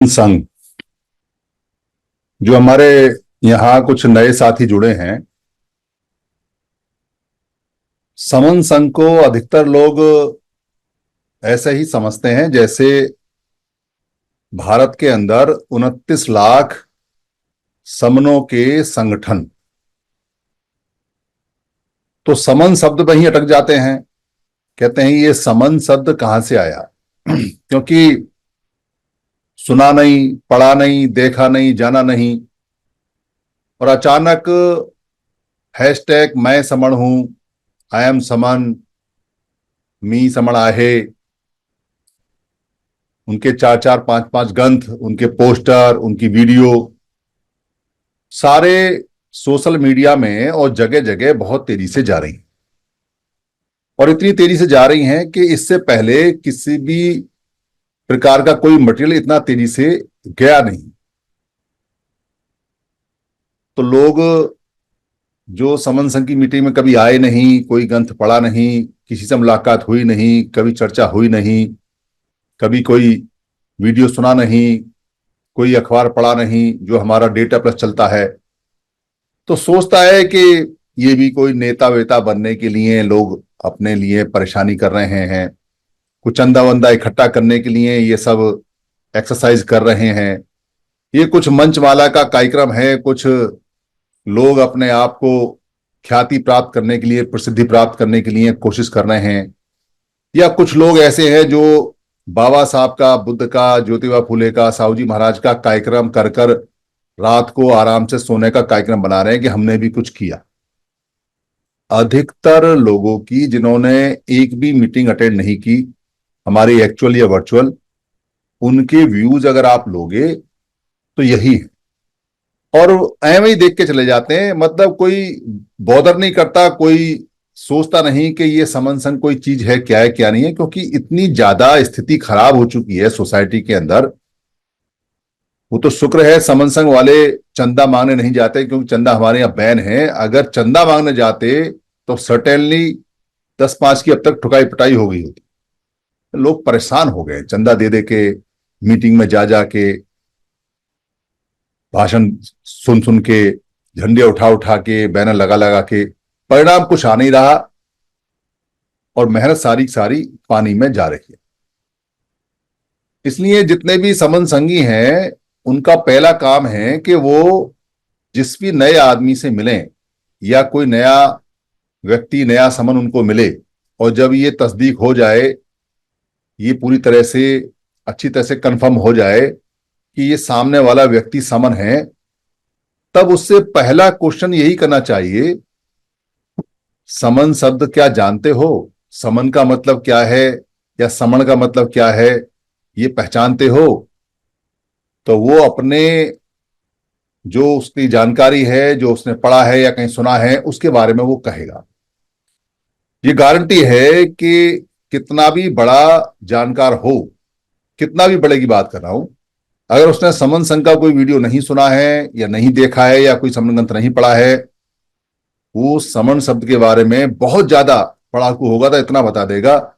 संघ जो हमारे यहाँ कुछ नए साथी जुड़े हैं। समन संघ को अधिकतर लोग ऐसे ही समझते हैं जैसे भारत के अंदर 29 लाख समनों के संगठन। तो समन शब्द में ही अटक जाते हैं, कहते हैं ये समन शब्द कहां से आया क्योंकि सुना नहीं, पढ़ा नहीं, देखा नहीं, जाना नहीं, और अचानक हैशटैग मैं समण हूं, आई एम समन, मी समण आहे, उनके 4-4, 5-5 ग्रंथ, उनके पोस्टर, उनकी वीडियो सारे सोशल मीडिया में और जगह जगह बहुत तेजी से जा रही हैं। और इतनी तेजी से जा रही हैं कि इससे पहले किसी भी प्रकार का कोई मटेरियल इतना तेजी से गया नहीं। तो लोग जो समन संघ की मीटिंग में कभी आए नहीं, कोई ग्रंथ पढ़ा नहीं, किसी से मुलाकात हुई नहीं, कभी चर्चा हुई नहीं, कभी कोई वीडियो सुना नहीं, कोई अखबार पढ़ा नहीं जो हमारा डेटा प्लस चलता है, तो सोचता है कि ये भी कोई नेता वेता बनने के लिए लोग अपने लिए परेशानी कर रहे हैं, कुछ चंदा वंदा इकट्ठा करने के लिए ये सब एक्सरसाइज कर रहे हैं, ये कुछ मंचमाला का कार्यक्रम है, कुछ लोग अपने आप को ख्याति प्राप्त करने के लिए, प्रसिद्धि प्राप्त करने के लिए कोशिश कर रहे हैं, या कुछ लोग ऐसे हैं जो बाबा साहब का, बुद्ध का, ज्योतिबा फूले का, साहू जी महाराज का कार्यक्रम कर कर रात को आराम से सोने का कार्यक्रम बना रहे हैं कि हमने भी कुछ किया। अधिकतर लोगों की जिन्होंने एक भी मीटिंग अटेंड नहीं की, हमारी एक्चुअल या वर्चुअल, उनके व्यूज अगर आप लोगे तो यही है। और ऐਵੇਂ ही देख के चले जाते हैं, मतलब कोई बॉदर नहीं करता, कोई सोचता नहीं कि ये समन संघ कोई चीज है, क्या है क्या नहीं है, क्योंकि इतनी ज्यादा स्थिति खराब हो चुकी है सोसाइटी के अंदर। वो तो शुक्र है समन संघ वाले चंदा मांगने नहीं जाते, क्योंकि चंदा हमारे यहाँ बैन है। अगर चंदा मांगने जाते तो सर्टेनली 10-5 की अब तक ठुकाई पिटाई हो गई होती। लोग परेशान हो गए चंदा दे दे के, मीटिंग में जा जा के, भाषण सुन सुन के, झंडे उठा उठा के, बैनर लगा लगा के, परिणाम कुछ आ नहीं रहा और मेहनत सारी सारी पानी में जा रही है। इसलिए जितने भी समन संघी हैं उनका पहला काम है कि वो जिस भी नए आदमी से मिलें या कोई नया व्यक्ति, नया समन उनको मिले, और जब ये तस्दीक हो जाए, ये पूरी तरह से अच्छी तरह से कंफर्म हो जाए कि ये सामने वाला व्यक्ति समन है, तब उससे पहला क्वेश्चन यही करना चाहिए, समन शब्द क्या जानते हो? समन का मतलब क्या है या समन का मतलब क्या है, ये पहचानते हो? तो वो अपने जो उसकी जानकारी है, जो उसने पढ़ा है या कहीं सुना है, उसके बारे में वो कहेगा। ये गारंटी है कि कितना भी बड़ा जानकार हो, कितना भी बड़े की बात कर रहा हूं, अगर उसने समन संघ का कोई वीडियो नहीं सुना है या नहीं देखा है या कोई समन ग्रंथ नहीं पढ़ा है, वो समन शब्द के बारे में बहुत ज्यादा पढ़ाकू होगा तो इतना बता देगा,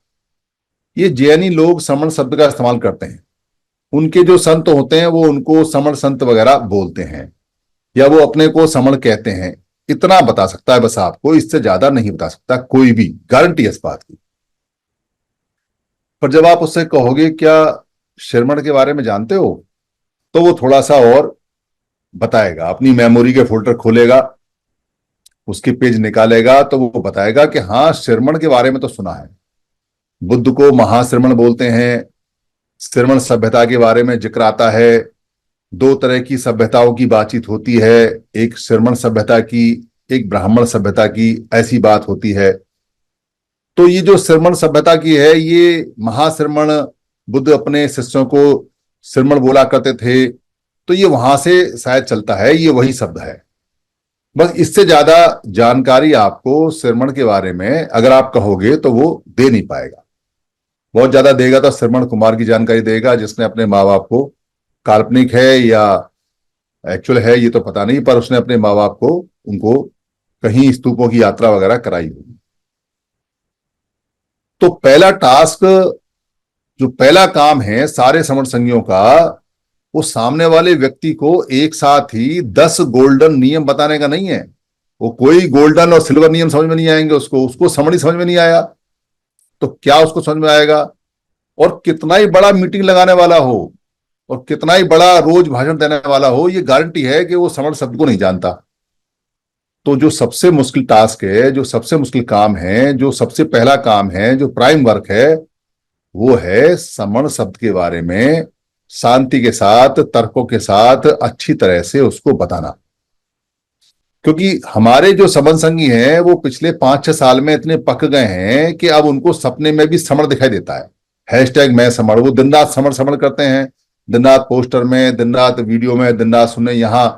ये जैनी लोग समन शब्द का इस्तेमाल करते हैं, उनके जो संत होते हैं वो उनको समण संत वगैरह बोलते हैं, या वो अपने को समण कहते हैं। इतना बता सकता है बस आपको, इससे ज्यादा नहीं बता सकता कोई भी, गारंटी है इस बात की। पर जब आप उससे कहोगे क्या श्रमण के बारे में जानते हो, तो वो थोड़ा सा और बताएगा, अपनी मेमोरी के फोल्डर खोलेगा, उसके पेज निकालेगा, तो वो बताएगा कि हाँ, श्रमण के बारे में तो सुना है, बुद्ध को महाश्रमण बोलते हैं, श्रमण सभ्यता के बारे में जिक्र आता है, 2 तरह की सभ्यताओं की बातचीत होती है, एक श्रमण सभ्यता की, एक ब्राह्मण सभ्यता की, ऐसी बात होती है। तो ये जो श्रमण सभ्यता की है, ये महाश्रमण, बुद्ध अपने शिष्यों को श्रमण बोला करते थे, तो ये वहां से शायद चलता है, ये वही शब्द है। बस इससे ज्यादा जानकारी आपको श्रमण के बारे में अगर आप कहोगे तो वो दे नहीं पाएगा। बहुत ज्यादा देगा तो श्रमण कुमार की जानकारी देगा, जिसने अपने माँ बाप को, काल्पनिक है या एक्चुअल है ये तो पता नहीं, पर उसने अपने माँ बाप को, उनको कहीं स्तूपों की यात्रा वगैरह कराई होगी। तो पहला टास्क, जो पहला काम है सारे समण संघियों का, वो सामने वाले व्यक्ति को एक साथ ही 10 गोल्डन नियम बताने का नहीं है। वो कोई गोल्डन और सिल्वर नियम समझ में नहीं आएंगे, उसको उसको समझ ही समझ में नहीं आया तो क्या उसको समझ में आएगा। और कितना ही बड़ा मीटिंग लगाने वाला हो और कितना ही बड़ा रोज भाषण देने वाला हो, ये गारंटी है कि वो समण शब्द को नहीं जानता। तो जो सबसे मुश्किल टास्क है, जो सबसे मुश्किल काम है, जो सबसे पहला काम है, जो प्राइम वर्क है, वो है समण शब्द के बारे में शांति के साथ, तर्कों के साथ अच्छी तरह से उसको बताना। क्योंकि हमारे जो समन संगी हैं वो पिछले 5-6 साल में इतने पक गए हैं कि अब उनको सपने में भी समण दिखाई देता है। हैशटैग मैं समण, वो दिन रात समण समण करते हैं, दिन रात पोस्टर में, दिन रात वीडियो में, दिन रात सुनने, यहाँ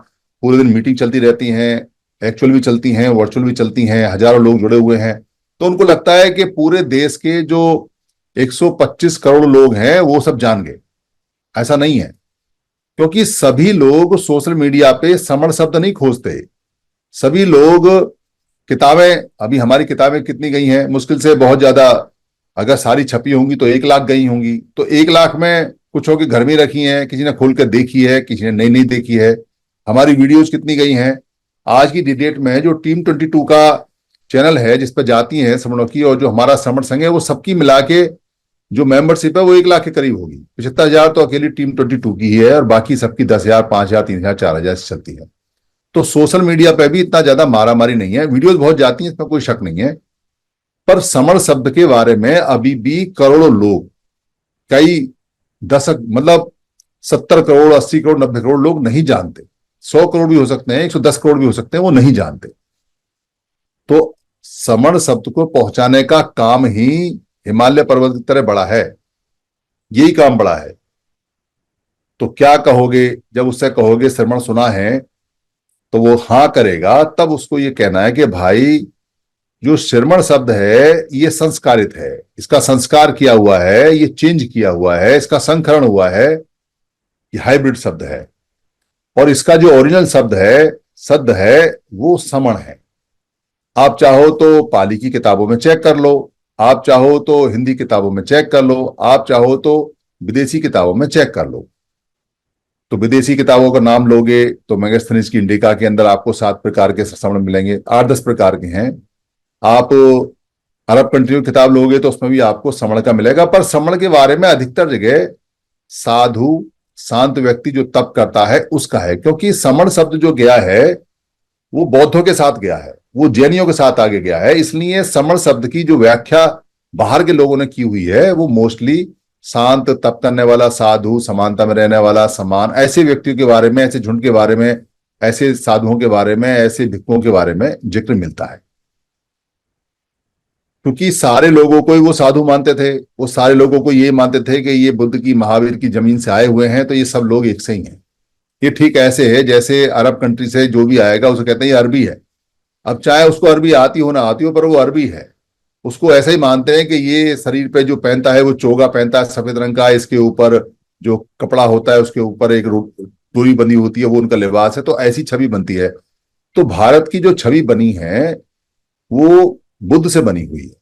पूरे दिन मीटिंग चलती रहती हैं, एक्चुअल भी चलती हैं, वर्चुअल भी चलती हैं, हजारों लोग जुड़े हुए हैं। तो उनको लगता है कि पूरे देश के जो 125 करोड़ लोग हैं वो सब जान गए। ऐसा नहीं है, क्योंकि सभी लोग सोशल मीडिया पे समण शब्द नहीं खोजते। सभी लोग किताबें, अभी हमारी किताबें कितनी गई हैं, मुश्किल से बहुत ज्यादा, अगर सारी छपी होंगी तो 1 लाख गई होंगी। तो 1 लाख में कुछ हो के घर में रखी हैं, किसी ने खोल कर देखी है, किसी ने नहीं देखी है। हमारी वीडियोज कितनी गई हैं। आज की डेट में जो टीम 22 का चैनल है जिस पर जाती हैं समणों की, और जो हमारा समण संघ है, वो सबकी मिला के जो मेंबरशिप है वो 1 लाख के करीब होगी। 75,000 तो अकेली टीम 22 की ही है और बाकी सबकी 10,000, 5,000, 3,000, 4,000 से चलती है। तो सोशल मीडिया पे भी इतना ज्यादा मारामारी नहीं है, वीडियोस बहुत जाती हैं, इसमें कोई शक नहीं है। पर समण शब्द के बारे में अभी भी करोड़ों लोग, कई दशक, मतलब 70 करोड़, 80 करोड़, 90 करोड़ लोग नहीं जानते। 100 करोड़ भी हो सकते हैं, 110 करोड़ भी हो सकते हैं, वो नहीं जानते। तो समण शब्द को पहुंचाने का काम ही हिमालय पर्वत की तरह बड़ा है, यही काम बड़ा है। तो क्या कहोगे जब उससे कहोगे श्रवण सुना है, तो वो हाँ करेगा। तब उसको ये कहना है कि भाई जो श्रवण शब्द है ये संस्कारित है, इसका संस्कार किया हुआ है, ये चेंज किया हुआ है, इसका संकरण हुआ है, ये हाइब्रिड शब्द है। और इसका जो ओरिजिनल शब्द है वो समण है। आप चाहो तो पाली की किताबों में चेक कर लो, आप चाहो तो हिंदी किताबों में चेक कर लो, आप चाहो तो विदेशी किताबों में चेक कर लो। तो विदेशी किताबों का नाम लोगे तो मेगास्थनीज की इंडिका के अंदर आपको 7 प्रकार के समण मिलेंगे, 8-10 प्रकार के हैं। आप अरब कंट्री की किताब लोगे तो उसमें भी आपको समण का मिलेगा। पर समण के बारे में अधिकतर जगह साधु, शांत व्यक्ति जो तप करता है उसका है। क्योंकि समण शब्द जो गया है वो बौद्धों के साथ गया है, वो जैनियों के साथ आगे गया है। इसलिए समण शब्द की जो व्याख्या बाहर के लोगों ने की हुई है वो मोस्टली शांत, तप करने वाला, साधु, समानता में रहने वाला, समान, ऐसे व्यक्तियों के बारे में, ऐसे झुंड के बारे में, ऐसे साधुओं के बारे में, ऐसे भिक्षुओं के बारे में जिक्र मिलता है। क्योंकि सारे लोगों को ही वो साधु मानते थे, वो सारे लोगों को ये मानते थे कि ये बुद्ध की, महावीर की जमीन से आए हुए हैं, तो ये सब लोग एक से ही हैं। ये ठीक ऐसे है जैसे अरब कंट्री से जो भी आएगा उसे कहते हैं ये अरबी है। अब चाहे उसको अरबी आती हो ना आती हो, पर वो अरबी है। उसको ऐसे ही मानते हैं कि ये शरीर पे जो पहनता है वो चोगा पहनता है सफेद रंग का, इसके ऊपर जो कपड़ा होता है उसके ऊपर एक डोरी बंधी होती है, वो उनका लिबास है। तो ऐसी छवि बनती है। तो भारत की जो छवि बनी है वो बुद्ध से बनी हुई है,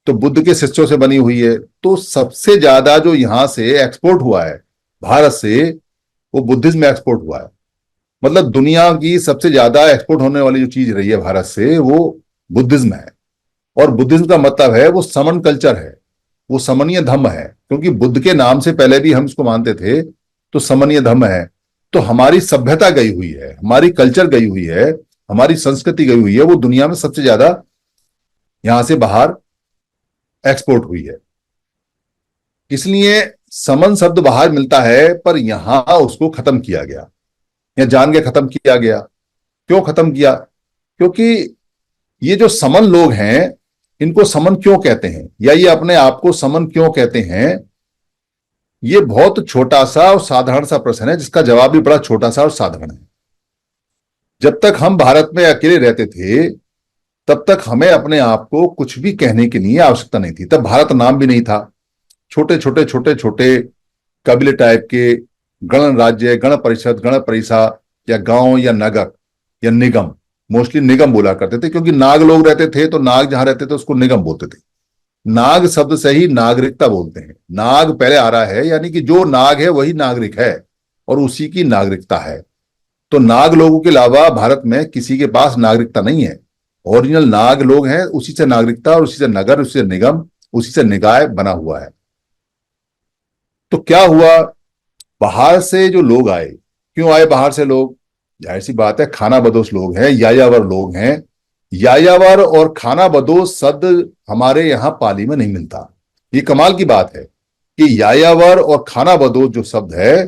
तो बुद्ध के शिष्यों से बनी हुई है। तो सबसे ज्यादा जो यहां से एक्सपोर्ट हुआ है भारत से, वो बुद्धिज्म में एक्सपोर्ट हुआ है। मतलब दुनिया की सबसे ज्यादा एक्सपोर्ट होने वाली जो चीज रही है भारत से वो बुद्धिज्म है। और बुद्धिज्म का मतलब है वो समन कल्चर है, वो समनीय धम्म है। क्योंकि बुद्ध के नाम से पहले भी हम इसको मानते थे, तो समनीय धम्म है। तो हमारी सभ्यता गई हुई है, हमारी कल्चर गई हुई है, हमारी संस्कृति गई हुई है, वो दुनिया में सबसे ज्यादा यहां से बाहर एक्सपोर्ट हुई है। इसलिए समन शब्द बाहर मिलता है, पर यहां उसको खत्म किया गया, या जान के खत्म किया गया। क्यों खत्म किया? क्योंकि ये जो समन लोग हैं इनको समन क्यों कहते हैं, या ये अपने आप को समन क्यों कहते हैं, ये बहुत छोटा सा और साधारण सा प्रश्न है, जिसका जवाब भी बड़ा छोटा सा और साधारण है। जब तक हम भारत में अकेले रहते थे तब तक हमें अपने आप को कुछ भी कहने के लिए आवश्यकता नहीं थी। तब भारत नाम भी नहीं था। छोटे छोटे छोटे छोटे कबीले टाइप के गण राज्य, गण परिषद, गण परिषा, या गांव या नगर या निगम, मोस्टली निगम बोला करते थे। क्योंकि नाग लोग रहते थे तो नाग जहां रहते थे उसको निगम बोलते थे। नाग शब्द से ही नागरिकता बोलते हैं। नाग पहले आ रहा है, यानी कि जो नाग है वही नागरिक है। और उसी की नागरिकता है। तो नाग लोगों के अलावा भारत में किसी के पास नागरिकता नहीं है। ओरिजिनल नाग लोग हैं, उसी से नागरिकता और उसी से नगर, उसी से निगम, उसी से निकाय बना हुआ है। तो क्या हुआ, बाहर से जो लोग आए, क्यों आए बाहर से लोग? जाहिर सी बात है, खाना बदोश लोग हैं, यायावर लोग हैं। यायावर और खाना बदोश शब्द हमारे यहां पाली में नहीं मिलता। ये कमाल की बात है कि यायावर और खाना बदोश जो शब्द है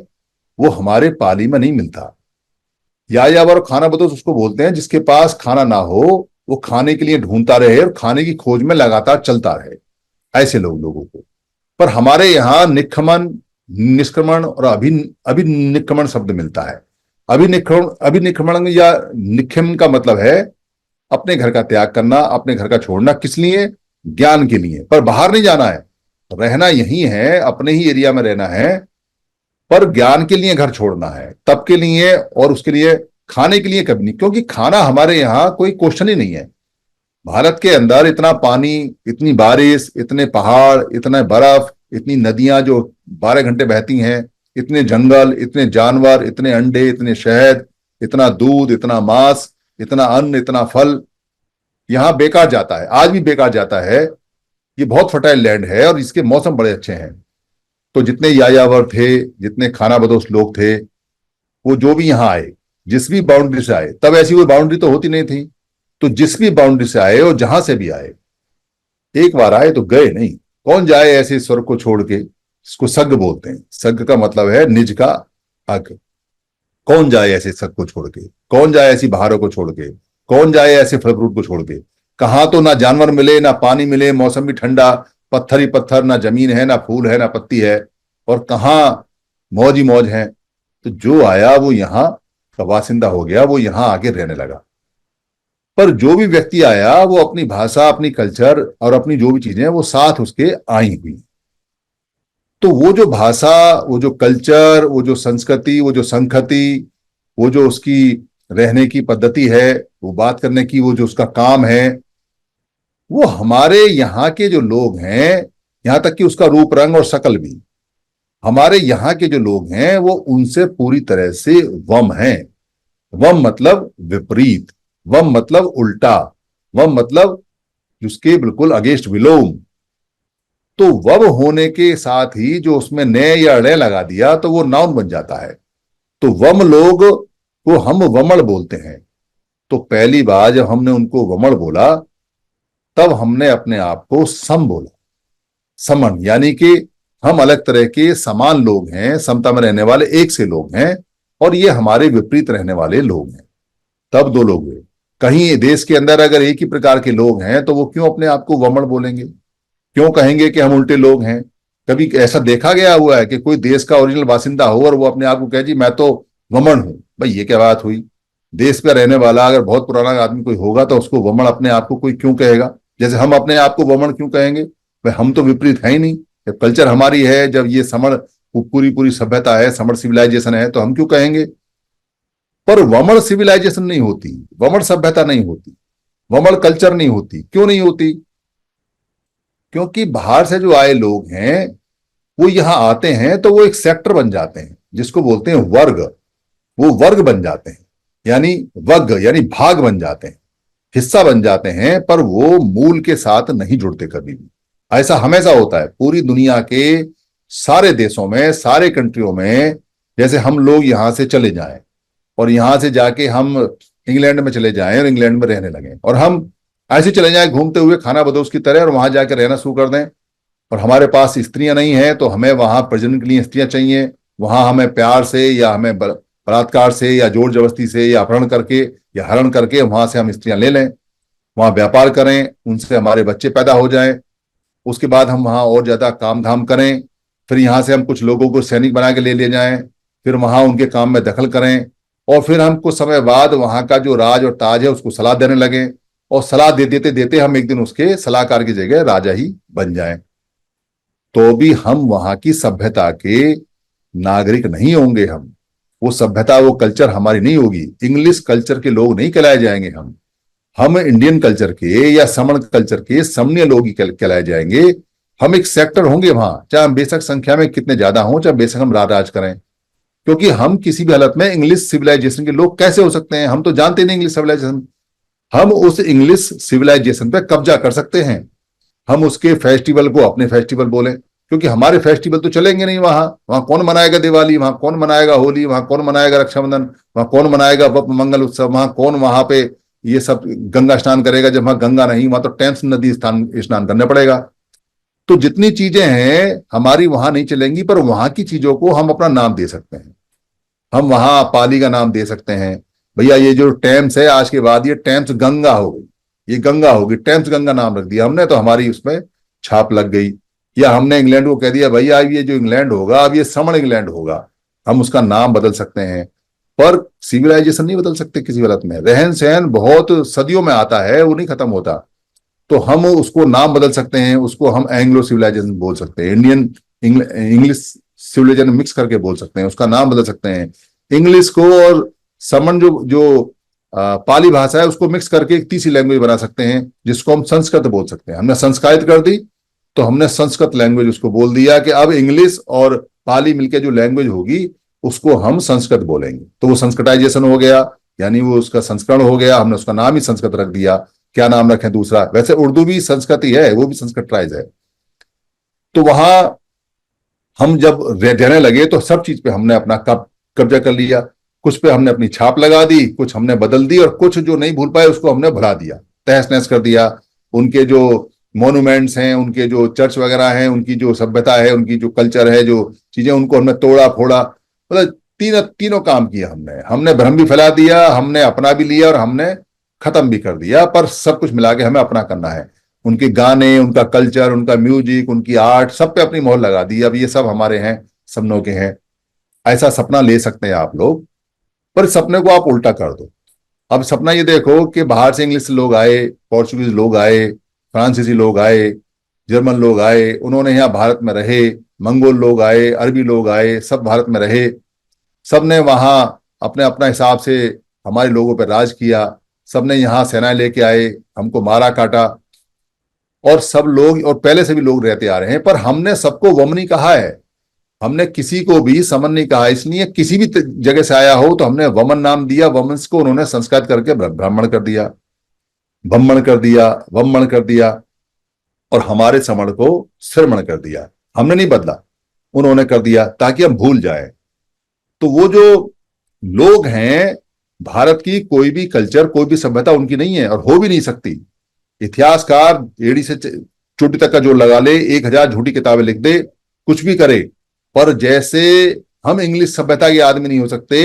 वो हमारे पाली में नहीं मिलता। यायावर और खाना बदोश उसको बोलते हैं जिसके पास खाना ना हो, वो खाने के लिए ढूंढता रहे और खाने की खोज में लगातार चलता रहे, ऐसे लोगों को। पर हमारे यहाँ निक्रमण, निष्क्रमण और अभिनिक्रमण शब्द मिलता है। अभिनिक्रमण या निक्रमण का मतलब है अपने घर का त्याग करना, अपने घर का छोड़ना। किस लिए? ज्ञान के लिए। पर बाहर नहीं जाना है, रहना यही है, अपने ही एरिया में रहना है, पर ज्ञान के लिए घर छोड़ना है, तब के लिए। और उसके लिए खाने के लिए कभी नहीं, क्योंकि खाना हमारे यहाँ कोई क्वेश्चन ही नहीं है। भारत के अंदर इतना पानी, इतनी बारिश, इतने पहाड़, इतने बर्फ, इतनी नदियां जो 12 घंटे बहती हैं, इतने जंगल, इतने जानवर, इतने अंडे, इतने शहद, इतना दूध, इतना मांस, इतना अन्न, इतना फल यहां बेकार जाता है, आज भी बेकार जाता है। ये बहुत फर्टाइल लैंड है और इसके मौसम बड़े अच्छे हैं। तो जितने यायावर थे, जितने खाना बदोश लोग थे, वो जो भी यहाँ आए, जिस भी बाउंड्री से आए, तब ऐसी कोई बाउंड्री तो होती नहीं थी, तो जिस भी बाउंड्री से आए और जहां से भी आए, एक बार आए तो गए नहीं। कौन जाए ऐसे स्वर्ग को छोड़ के? इसको सग बोलते हैं। सग का मतलब है निज का हक। कौन जाए ऐसे सग को छोड़ के? कौन जाए ऐसी बहारों को छोड़ के? कौन जाए ऐसे फल फ्रूट को छोड़ के? कहां तो ना जानवर मिले, ना पानी मिले, मौसम भी ठंडा, पत्थर ही पत्थर, ना जमीन है, ना फूल है, ना पत्ती है, और कहाँ मौज ही मौज है। तो जो आया वो यहाँ का वासिंदा हो गया, वो यहाँ आके रहने लगा। पर जो भी व्यक्ति आया वो अपनी भाषा, अपनी कल्चर और अपनी जो भी चीजें वो साथ उसके आई हुई। तो वो जो भाषा, वो जो कल्चर, वो जो संस्कृति, वो जो संस्कृति, वो जो उसकी रहने की पद्धति है, वो बात करने की, वो जो उसका काम है, वो हमारे यहाँ के जो लोग हैं, यहां तक कि उसका रूप रंग और शकल भी, हमारे यहाँ के जो लोग हैं वो उनसे पूरी तरह से वम है। वम मतलब विपरीत, वम मतलब उल्टा, वम मतलब जिसके बिल्कुल अगेंस्ट, विलोम। तो वम होने के साथ ही जो उसमें ने या णे लगा दिया तो वो नाउन बन जाता है। तो वम लोग को हम वमड़ बोलते हैं। तो पहली बार जब हमने उनको वमड़ बोला, तब हमने अपने आप को सम बोला। समन यानी कि हम अलग तरह के समान लोग हैं, समता में रहने वाले एक से लोग हैं, और ये हमारे विपरीत रहने वाले लोग हैं। तब दो लोग हुए। कहीं देश के अंदर अगर एक ही प्रकार के लोग हैं तो वो क्यों अपने आप को वमन बोलेंगे? क्यों कहेंगे कि हम उल्टे लोग हैं? कभी ऐसा देखा गया हुआ है कि कोई देश का ओरिजिनल बासिंदा हो और वो अपने आप को कहे जी मैं तो वमन हूं? भाई ये क्या बात हुई? देश का रहने वाला अगर बहुत पुराना आदमी कोई होगा तो उसको वमन अपने आप को कोई क्यों कहेगा? जैसे हम अपने आप को वमन क्यों कहेंगे? भाई हम तो विपरीत है ही नहीं। जब कल्चर हमारी है, जब ये समण पूरी पूरी सभ्यता है, समण सिविलाइजेशन है, तो हम क्यों कहेंगे? पर वमन सिविलाइजेशन नहीं होती, वमन सभ्यता नहीं होती, वमन कल्चर नहीं होती। क्यों नहीं होती? क्योंकि बाहर से जो आए लोग हैं वो यहां आते हैं तो वो एक सेक्टर बन जाते हैं, जिसको बोलते हैं वर्ग। वो वर्ग बन जाते हैं, यानी वर्ग यानी भाग बन जाते हैं, हिस्सा बन जाते हैं, पर वो मूल के साथ नहीं जुड़ते कभी भी। ऐसा हमेशा होता है पूरी दुनिया के सारे देशों में, सारे कंट्रियों में। जैसे हम लोग यहां से चले जाएं और यहां से जाके हम इंग्लैंड में चले जाएं और इंग्लैंड में रहने लगे, और हम ऐसे चले जाएं घूमते हुए खाना बदोश की तरह, और वहां जाकर रहना शुरू कर दें, और हमारे पास स्त्रियां नहीं है तो हमें वहां प्रजनन के लिए स्त्रियां चाहिए। वहां हमें प्यार से या हमें बलात्कार से या जोर जबरदस्ती से या अपहरण करके या हरण करके वहां से हम स्त्रियां ले लें, वहां व्यापार करें, उनसे हमारे बच्चे पैदा हो जाएं। उसके बाद हम वहां और ज्यादा काम धाम करें। फिर यहां से हम कुछ लोगों को सैनिक बना के ले जाएं, फिर वहां उनके काम में दखल करें, और फिर हम कुछ समय बाद वहां का जो राज और ताज है उसको सलाह देने लगे, और सलाह दे देते देते हम एक दिन उसके सलाहकार की जगह राजा ही बन जाएं। तो भी हम वहां की सभ्यता के नागरिक नहीं होंगे। वो सभ्यता, वो कल्चर हमारी नहीं होगी। इंग्लिश कल्चर के लोग नहीं कहलाए जाएंगे हम इंडियन कल्चर के या समण कल्चर के समण्य लोग ही कहलाए जाएंगे। हम एक सेक्टर होंगे वहां, चाहे हम बेशक संख्या में कितने ज्यादा हों, चाहे बेशक हम राज करें। क्योंकि हम किसी भी हालत में इंग्लिश सिविलाइजेशन के लोग कैसे हो सकते हैं? हम तो जानते नहीं इंग्लिश सिविलाइजेशन। हम उस इंग्लिश सिविलाइजेशन पे कब्जा कर सकते हैं। हम उसके फेस्टिवल को अपने फेस्टिवल बोले, क्योंकि हमारे फेस्टिवल तो चलेंगे नहीं वहां। वहां कौन मनाएगा दिवाली, वहां कौन मनाएगा होली, वहां कौन मनाएगा रक्षाबंधन, वहां कौन मनाएगा वप मंगल उत्सव, वहां कौन वहां पे ये सब गंगा स्नान करेगा? जब वहां गंगा नहीं, वहां तो टेम्स नदी स्नान करना पड़ेगा। तो जितनी चीजें हैं हमारी वहां नहीं चलेंगी, पर वहां की चीजों को हम अपना नाम दे सकते हैं। हम वहां पाली का नाम दे सकते हैं, भैया ये जो टेम्स है आज के बाद ये टेम्स गंगा हो गई, ये गंगा होगी, टेम्स गंगा नाम रख दिया हमने, तो हमारी उसमें छाप लग गई। या हमने इंग्लैंड को कह दिया भैया अब ये जो इंग्लैंड होगा अब ये समण इंग्लैंड होगा, हम उसका नाम बदल सकते हैं। पर सिविलाइजेशन नहीं बदल सकते किसी हालत में। रहन सहन बहुत सदियों में आता है, वो नहीं खत्म होता। तो हम उसको नाम बदल सकते हैं, उसको हम एंग्लो सिविलाइजेशन बोल सकते हैं, इंडियन इंग्लिश सिविलाइजेशन मिक्स करके बोल सकते हैं, उसका नाम बदल सकते हैं। इंग्लिश को और समन जो जो पाली भाषा है उसको मिक्स करके एक तीसरी लैंग्वेज बना सकते हैं, जिसको हम संस्कृत बोल सकते हैं। हमने संस्कृत कर दी तो हमने संस्कृत लैंग्वेज उसको बोल दिया कि अब इंग्लिश और पाली मिलकर जो लैंग्वेज होगी उसको हम संस्कृत बोलेंगे। तो वो संस्कृताइजेशन हो गया, यानी वो उसका संस्करण हो गया, हमने उसका नाम ही संस्कृत रख दिया। क्या नाम रखें दूसरा? वैसे उर्दू भी संस्कृत ही है, वो भी संस्कृताइज है। तो वहां हम जब रहने लगे तो सब चीज पे हमने अपना कब्जा कर लिया। कुछ पे हमने अपनी छाप लगा दी, कुछ हमने बदल दी, और कुछ जो नहीं भूल पाए उसको हमने भुला दिया, तहस नहस कर दिया। उनके जो मॉन्यूमेंट्स हैं, उनके जो चर्च वगैरह हैं, उनकी जो सभ्यता है, उनकी जो कल्चर है, जो चीजें, उनको हमने तोड़ा फोड़ा। मतलब तीनों काम किया हमने। हमने भ्रम भी फैला दिया, हमने अपना भी लिया और हमने खत्म भी कर दिया। पर सब कुछ मिला के हमें अपना करना है। उनके गाने, उनका कल्चर, उनका म्यूजिक, उनकी आर्ट, सब पे अपनी मोहर लगा दी। अब ये सब हमारे हैं, सपनों के हैं। ऐसा सपना ले सकते हैं आप लोग, पर इस सपने को आप उल्टा कर दो। अब सपना ये देखो कि बाहर से इंग्लिश लोग आए, पोर्चुगीज लोग आए, फ्रांसीसी लोग आए, जर्मन लोग आए, उन्होंने यहाँ भारत में रहे। मंगोल लोग आए, अरबी लोग आए, सब भारत में रहे। सबने वहां अपने अपना हिसाब से हमारे लोगों पर राज किया। सबने यहाँ सेनाएं लेके आए, हमको मारा काटा। और सब लोग, और पहले से भी लोग रहते आ रहे हैं, पर हमने सबको वमनी कहा है। हमने किसी को भी समन नहीं कहा। इसलिए किसी भी जगह से आया हो तो हमने वमन नाम दिया। वमन को उन्होंने संस्कृत करके ब्राह्मण कर दिया, ब्रह्मण कर दिया, वमन कर दिया, और हमारे समण को श्रमण कर दिया। हमने नहीं बदला, उन्होंने कर दिया ताकि हम भूल जाए। तो वो जो लोग हैं, भारत की कोई भी कल्चर, कोई भी सभ्यता उनकी नहीं है और हो भी नहीं सकती। इतिहासकार एड़ी से चोटी तक का जोर लगा ले, 1000 झूठी किताबें लिख दे, कुछ भी करे, पर जैसे हम इंग्लिश सभ्यता के आदमी नहीं हो सकते,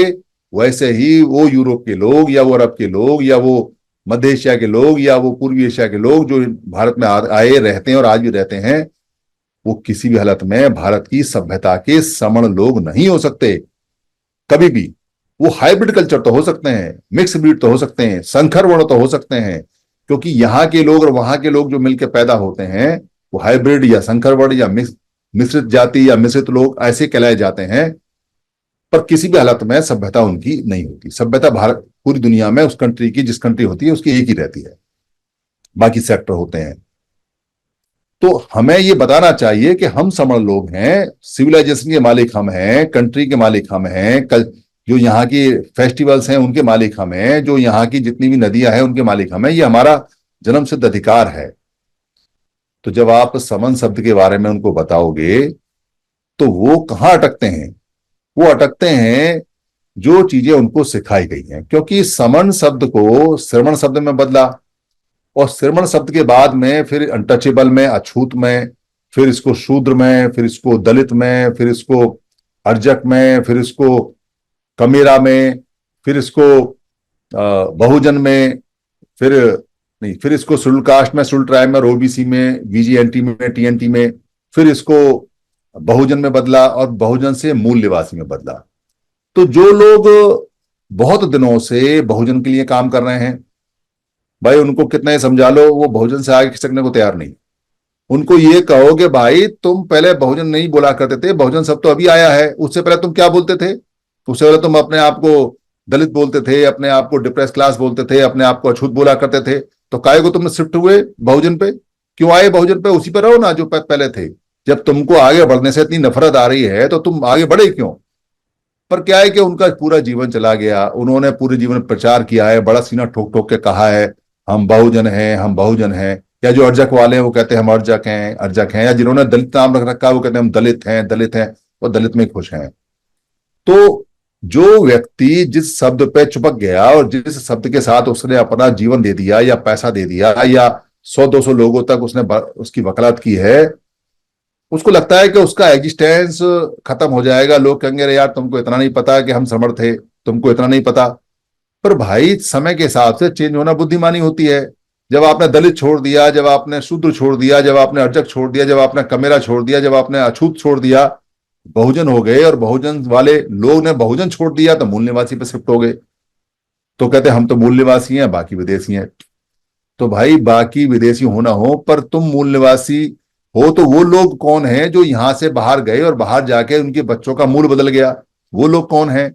वैसे ही वो यूरोप के लोग, या वो अरब के लोग, या वो मध्य एशिया के लोग, या वो पूर्वी एशिया के लोग जो भारत में आए, रहते हैं और आज भी रहते हैं, वो किसी भी हालत में भारत की सभ्यता के समण लोग नहीं हो सकते कभी भी। वो हाइब्रिड कल्चर तो हो सकते हैं, मिक्स ब्रीड तो हो सकते हैं, संकर वर्ण तो हो सकते हैं, क्योंकि यहाँ के लोग और वहां के लोग जो मिलकर पैदा होते हैं वो हाइब्रिड या संकर वर्ण या मिश्रित जाति या मिश्रित लोग ऐसे कहलाए जाते हैं। पर किसी भी हालत में सभ्यता उनकी नहीं होती। सभ्यता भारत पूरी दुनिया में उस कंट्री की, जिस कंट्री होती है उसकी एक ही रहती है, बाकी सेक्टर होते हैं। तो हमें ये बताना चाहिए कि हम समण लोग हैं, सिविलाइजेशन के मालिक हम हैं, कंट्री के मालिक हम हैं, जो यहाँ की फेस्टिवल्स हैं उनके मालिक हम हैं, जो यहाँ की जितनी भी नदियां हैं उनके मालिक हम हैं। ये हमारा जन्म सिद्ध अधिकार है। तो जब आप समन शब्द के बारे में उनको बताओगे तो वो कहाँ अटकते हैं? वो अटकते हैं जो चीजें उनको सिखाई गई हैं। क्योंकि समन शब्द को श्रमण शब्द में बदला, और श्रमण शब्द के बाद में फिर अनटचेबल में, अछूत में, फिर इसको शूद्र में, फिर इसको दलित में, फिर इसको अर्जक में, फिर इसको कमेरा में, फिर इसको बहुजन में, फिर नहीं, फिर इसको शेड्यूल कास्ट में, शेड्यूल ट्राइब में, ओबीसी में, बीजीएनटी में, टीएनटी में, फिर इसको बहुजन में बदला, और बहुजन से मूल निवासी में बदला। तो जो लोग बहुत दिनों से बहुजन के लिए काम कर रहे हैं, भाई उनको कितना ही समझा लो, वो बहुजन से आगे खिसकने को तैयार नहीं। उनको ये कहो कि भाई तुम पहले बहुजन नहीं बोला करते थे, बहुजन सब तो अभी आया है, उससे पहले तुम क्या बोलते थे? उससे पहले तुम अपने आप को दलित बोलते थे, अपने आप को डिप्रेस क्लास बोलते थे, अपने आप को अछूत बोला करते थे। तो काहे को तुम शिफ्ट हुए बहुजन पे? क्यों आए बहुजन पे? उसी पर रहो ना जो पहले थे। जब तुमको आगे बढ़ने से इतनी नफरत आ रही है तो तुम आगे बढ़े क्यों? पर क्या है कि उनका पूरा जीवन चला गया, उन्होंने पूरे जीवन में प्रचार किया है, बड़ा सीना ठोक ठोक के कहा है हम बहुजन हैं, हम बहुजन हैं। या जो अर्जक वाले हैं वो कहते हैं हम अर्जक हैं, अर्जक हैं। या जिन्होंने दलित नाम रख रखा है वो कहते हैं हम दलित हैं, दलित हैं, वो दलित में खुश हैं। तो जो व्यक्ति जिस शब्द पे चिपक गया और जिस शब्द के साथ उसने अपना जीवन दे दिया या पैसा दे दिया या 100-200 लोगों तक उसने उसकी वकालत की है, उसको लगता है कि उसका एग्जिस्टेंस खत्म हो जाएगा। लोग कहेंगे अरे यार तुमको इतना नहीं पता कि हम समर्थ थे, तुमको इतना नहीं पता। पर भाई समय के हिसाब से चेंज होना बुद्धिमानी होती है। जब आपने दलित छोड़ दिया, जब आपने शूद्र छोड़ दिया, जब आपने अर्जक छोड़ दिया, जब आपने कमेरा छोड़ दिया, जब आपने अछूत छोड़ दिया, बहुजन हो गए और बहुजन वाले लोग ने बहुजन छोड़ दिया तो मूल निवासी पे शिफ्ट हो गए। तो कहते हम तो मूल निवासी हैं, बाकी विदेशी हैं। तो भाई बाकी विदेशी हो ना हो, पर तुम मूल निवासी हो तो वो लोग कौन हैं जो यहां से बाहर गए और बाहर जाके उनके बच्चों का मूल बदल गया? वो लोग कौन हैं?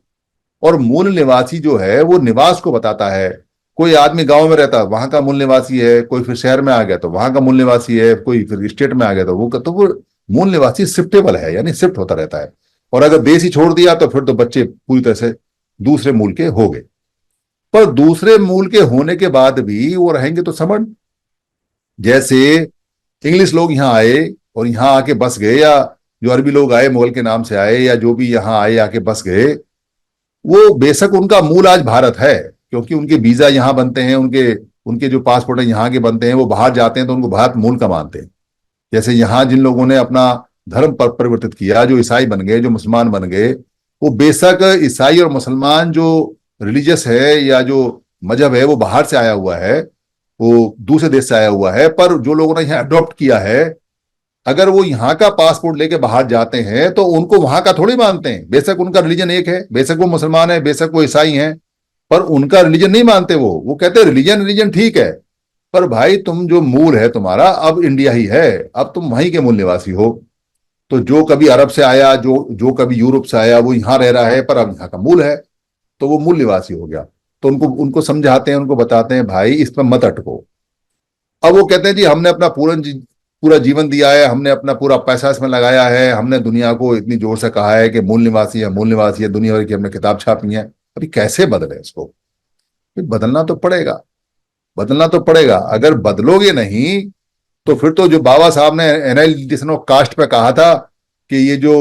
और मूल निवासी जो है वो निवास को बताता है। कोई आदमी गांव में रहता है वहां का मूल निवासी है, कोई फिर शहर में आ गया तो वहां का मूल निवासी है, कोई फिर स्टेट में आ गया तो वो मूल निवासी शिफ्टेबल है, यानी शिफ्ट होता रहता है। और अगर देश ही छोड़ दिया तो फिर तो बच्चे पूरी तरह से दूसरे मूल के हो गए। पर दूसरे मूल के होने के बाद भी वो रहेंगे तो समझ। जैसे इंग्लिश लोग यहाँ आए और यहाँ आके बस गए, या जो अरबी लोग आए मुगल के नाम से आए, या जो भी यहाँ आए आके बस गए, वो बेशक उनका मूल आज भारत है, क्योंकि उनके वीजा यहाँ बनते हैं, उनके उनके जो पासपोर्ट है यहाँ के बनते हैं, वो बाहर जाते हैं तो उनको भारत मूल का मानते हैं। जैसे यहाँ जिन लोगों ने अपना धर्म परिवर्तित किया, जो ईसाई बन गए, जो मुसलमान बन गए, वो बेशक ईसाई और मुसलमान जो रिलीजियस है या जो मजहब है वो बाहर से आया हुआ है, वो दूसरे देश से आया हुआ है, पर जो लोगों ने यहाँ अडॉप्ट किया है, अगर वो यहाँ का पासपोर्ट लेके बाहर जाते हैं तो उनको वहां का थोड़ी मानते हैं। बेशक उनका रिलीजन एक है, बेशक वो मुसलमान है, बेशक वो ईसाई हैं, पर उनका रिलीजन नहीं मानते। वो कहते हैं रिलीजन रिलीजन ठीक है, पर भाई तुम जो मूल है तुम्हारा अब इंडिया ही है, अब तुम वहीं के मूल निवासी हो। तो जो कभी अरब से आया, जो जो कभी यूरोप से आया, वो यहाँ रह रहा है पर अब यहाँ का मूल है, तो वो मूल निवासी हो गया। तो उनको उनको समझाते हैं, उनको बताते हैं भाई इसमें मत अटको। अब वो कहते हैं जी हमने अपना पूरा जीवन दिया है, हमने अपना पूरा पैसा इसमें लगाया है, हमने दुनिया को इतनी जोर से कहा है कि मूल निवासी है, मूल निवासी है, दुनिया भर की हमने किताब छापी है। अभी कैसे बदले इसको? बदलना तो पड़ेगा, बदलना तो पड़ेगा। अगर बदलोगे नहीं तो फिर तो जो बाबा साहब ने एनालिसिस ऑफ कास्ट पे कहा था कि ये जो